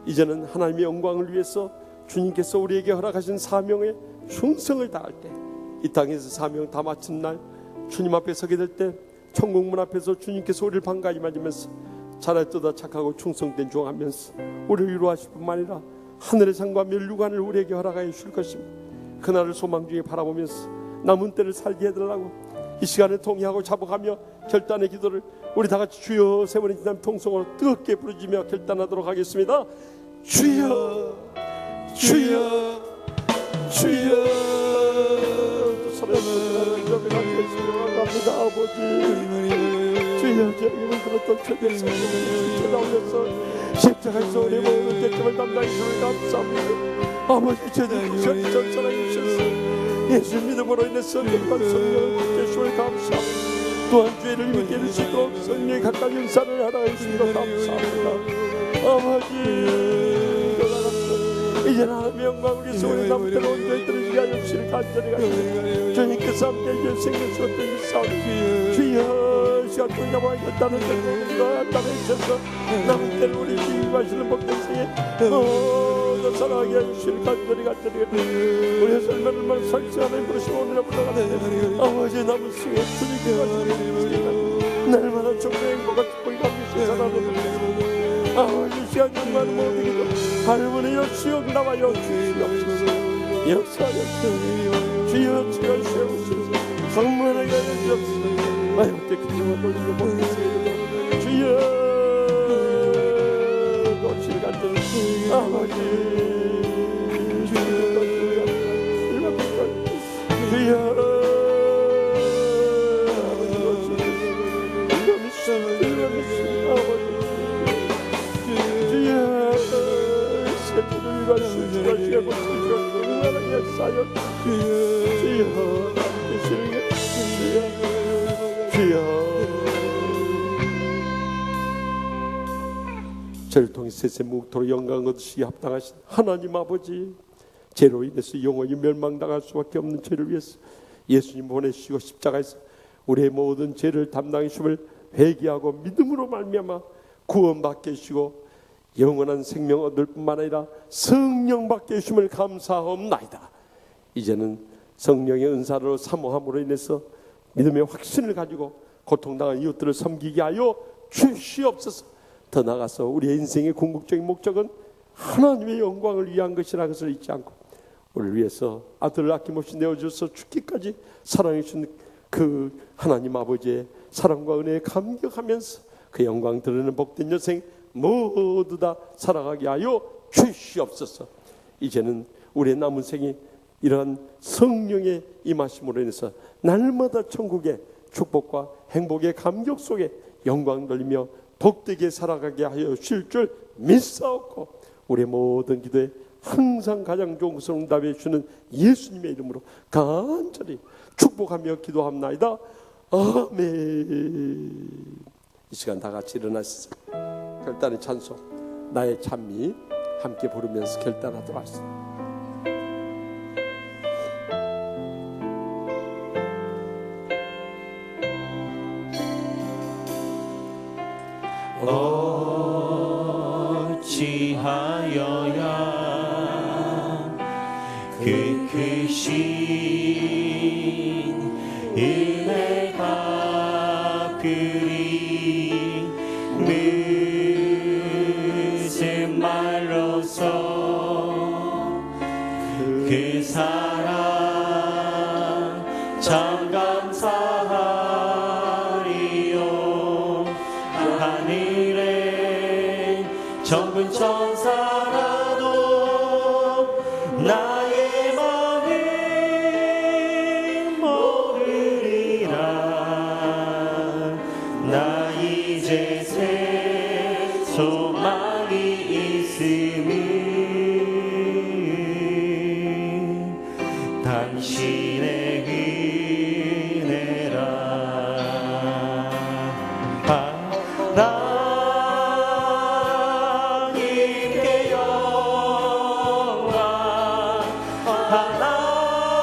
S4: 이제는 하나님의 영광을 위해서 주님께서 우리에게 허락하신 사명에 충성을 다할 때, 이 땅에서 사명 다 마친 날 주님 앞에 서게 될 때 천국문 앞에서 주님께서 우리를 반가이 맞으면서 잘했도다 착하고 충성된 종 하면서 우리를 위로하실 뿐만 아니라 하늘의 상과 멸류관을 우리에게 허락하여 주실 것입니다. 그날을 소망 중에 바라보면서 남은 때를 살게 해달라고 이 시간을 통회하고 자복하며 결단의 기도를 우리 다 같이 주여 세 번의 기도하며 통성으로 뜨겁게 부르짖으며 결단하도록 하겠습니다. 주여, 주여, 주여. 감사합니다. 아버지, 주여, 저에게만 들었던 최대의 성령을 찾아오셔서 십자가에서 우리의 모든 죄점을 담당해 주시니 감사합니다. 아버지, 제대로 전사랑해 주셔서 예수 믿음으로 인해서 거룩한 성령을 받게 주시니 감사합니다. 또한 죄를 믿게 해주시고 성령의 각각 인사를 하라 해주시니 감사합니다. 아버지, 이제는 하나님의 영광 우리 소원의 남대로 온전히 들으시게 하여 주시니 간절히 가시니 주님께서 함께 해주신 생명수 어떤 싸우니 주여 시간 통잡아 했다는 생명과 한다는 해주셔서 남은 때를 우리 주님 하시는 복된 생에 더 사랑하게 해주시니 간절히 우리의 삶을 얼마나 설치하는 부르시고 오늘의 불러가는데 아버지 남은 생에 주님께 가시는 날마다 정말 행복과 기쁨이 감기시 살아가는 아버지 시간 정말 모든 기도 할머니 역시 나와요 주시옵소서. 역사하여 주여 주여 주옵소서. 성만하게 하여 주옵소서. 마지막에 그대와 돌리고 모든 주여 도시를 같은 아버지 주여 저를 통해 세세 묵토록 영광 얻으시기 합당하신 하나님 아버지, 죄로 인해서 영원히 멸망당할 수밖에 없는 죄를 위해서 예수님 보내주시고 십자가에서 우리의 모든 죄를 담당해 주심을 회개하고 믿음으로 말미암아 구원받게 해주시고 영원한 생명 얻을 뿐만 아니라 성령 받게 해주심을 감사하옵나이다. 이제는 성령의 은사로 사모함으로 인해서 믿음의 확신을 가지고 고통당한 이웃들을 섬기게 하여 주시옵소서. 더 나아가서 우리의 인생의 궁극적인 목적은 하나님의 영광을 위한 것이라는 것을 잊지 않고 우리를 위해서 아들을 아낌없이 내어주셔서 죽기까지 사랑해 주신 그 하나님 아버지의 사랑과 은혜에 감격하면서 그 영광 드러내는 복된 여생 모두 다 살아가게 하여 주시옵소서. 이제는 우리의 남은 생이 이러한 성령의 임하심으로 인해서 날마다 천국의 축복과 행복의 감격 속에 영광 돌리며 복되게 살아가게 하여 주실 줄 믿사옵고 우리의 모든 기도에 항상 가장 좋은 것을 응답해 주시는 예수님의 이름으로 간절히 축복하며 기도합나이다. 아멘. 이 시간 다 같이 일어나시죠. 결단의 찬송 나의 찬미 함께 부르면서 결단하도록 하겠습니다.
S2: 어찌하여야 그 크신 은혜가 그리 무슨 말로서 그 사랑 참 감사하리요. 하늘에 정군 천사라도 나의 마음을 모르리라. 나 이제 새 소망이 있음을 당신의 은혜라. 하나님께 영광, 하나님께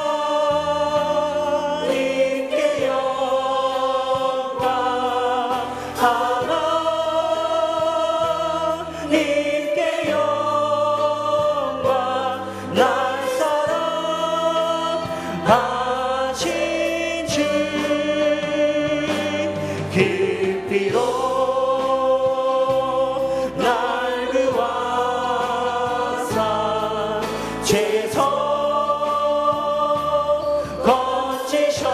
S2: 영광, 하나님께 영광. 날 사랑하신 주 그 피로 날 구하사 죄에서 건지셨네.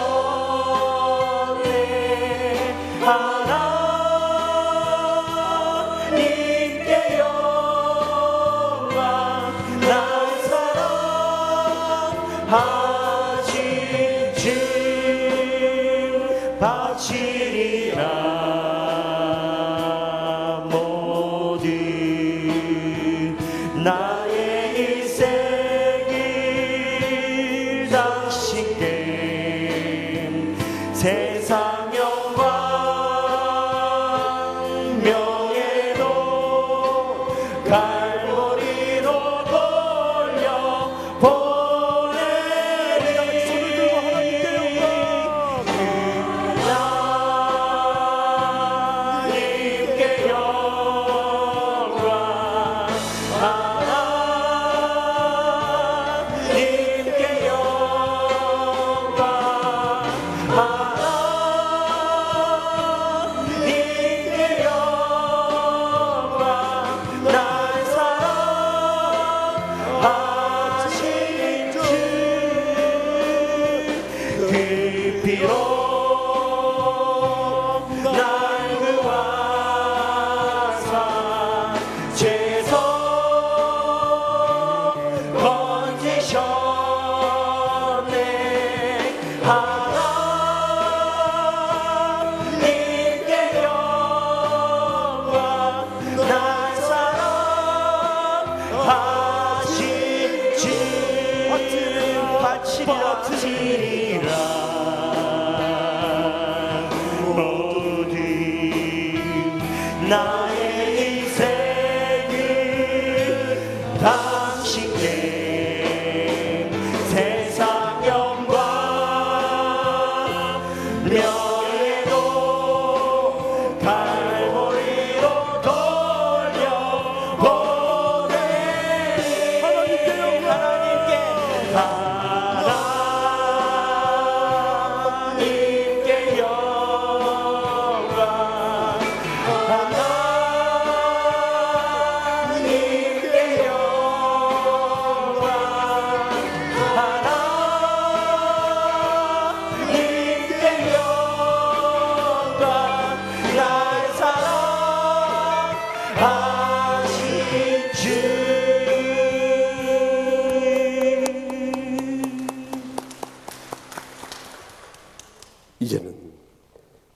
S2: 하나님께 영광. 날 사랑하신 주 바치리라. 모든 나의 일생을 당신께 세상 영광 명예도 갈보리로 돌려 보내리. 하나님께 영광, 하나님께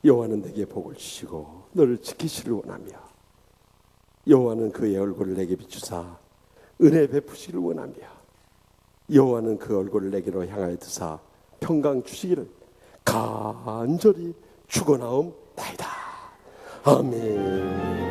S4: 여호와는 내게 복을 주시고 너를 지키시를 원하며 여호와는 그의 얼굴을 내게 비추사 은혜 베푸시기를 원하며 여호와는 그 얼굴을 내게로 향하여 드사 평강 주시기를 간절히 축원하옵나이다. 아멘.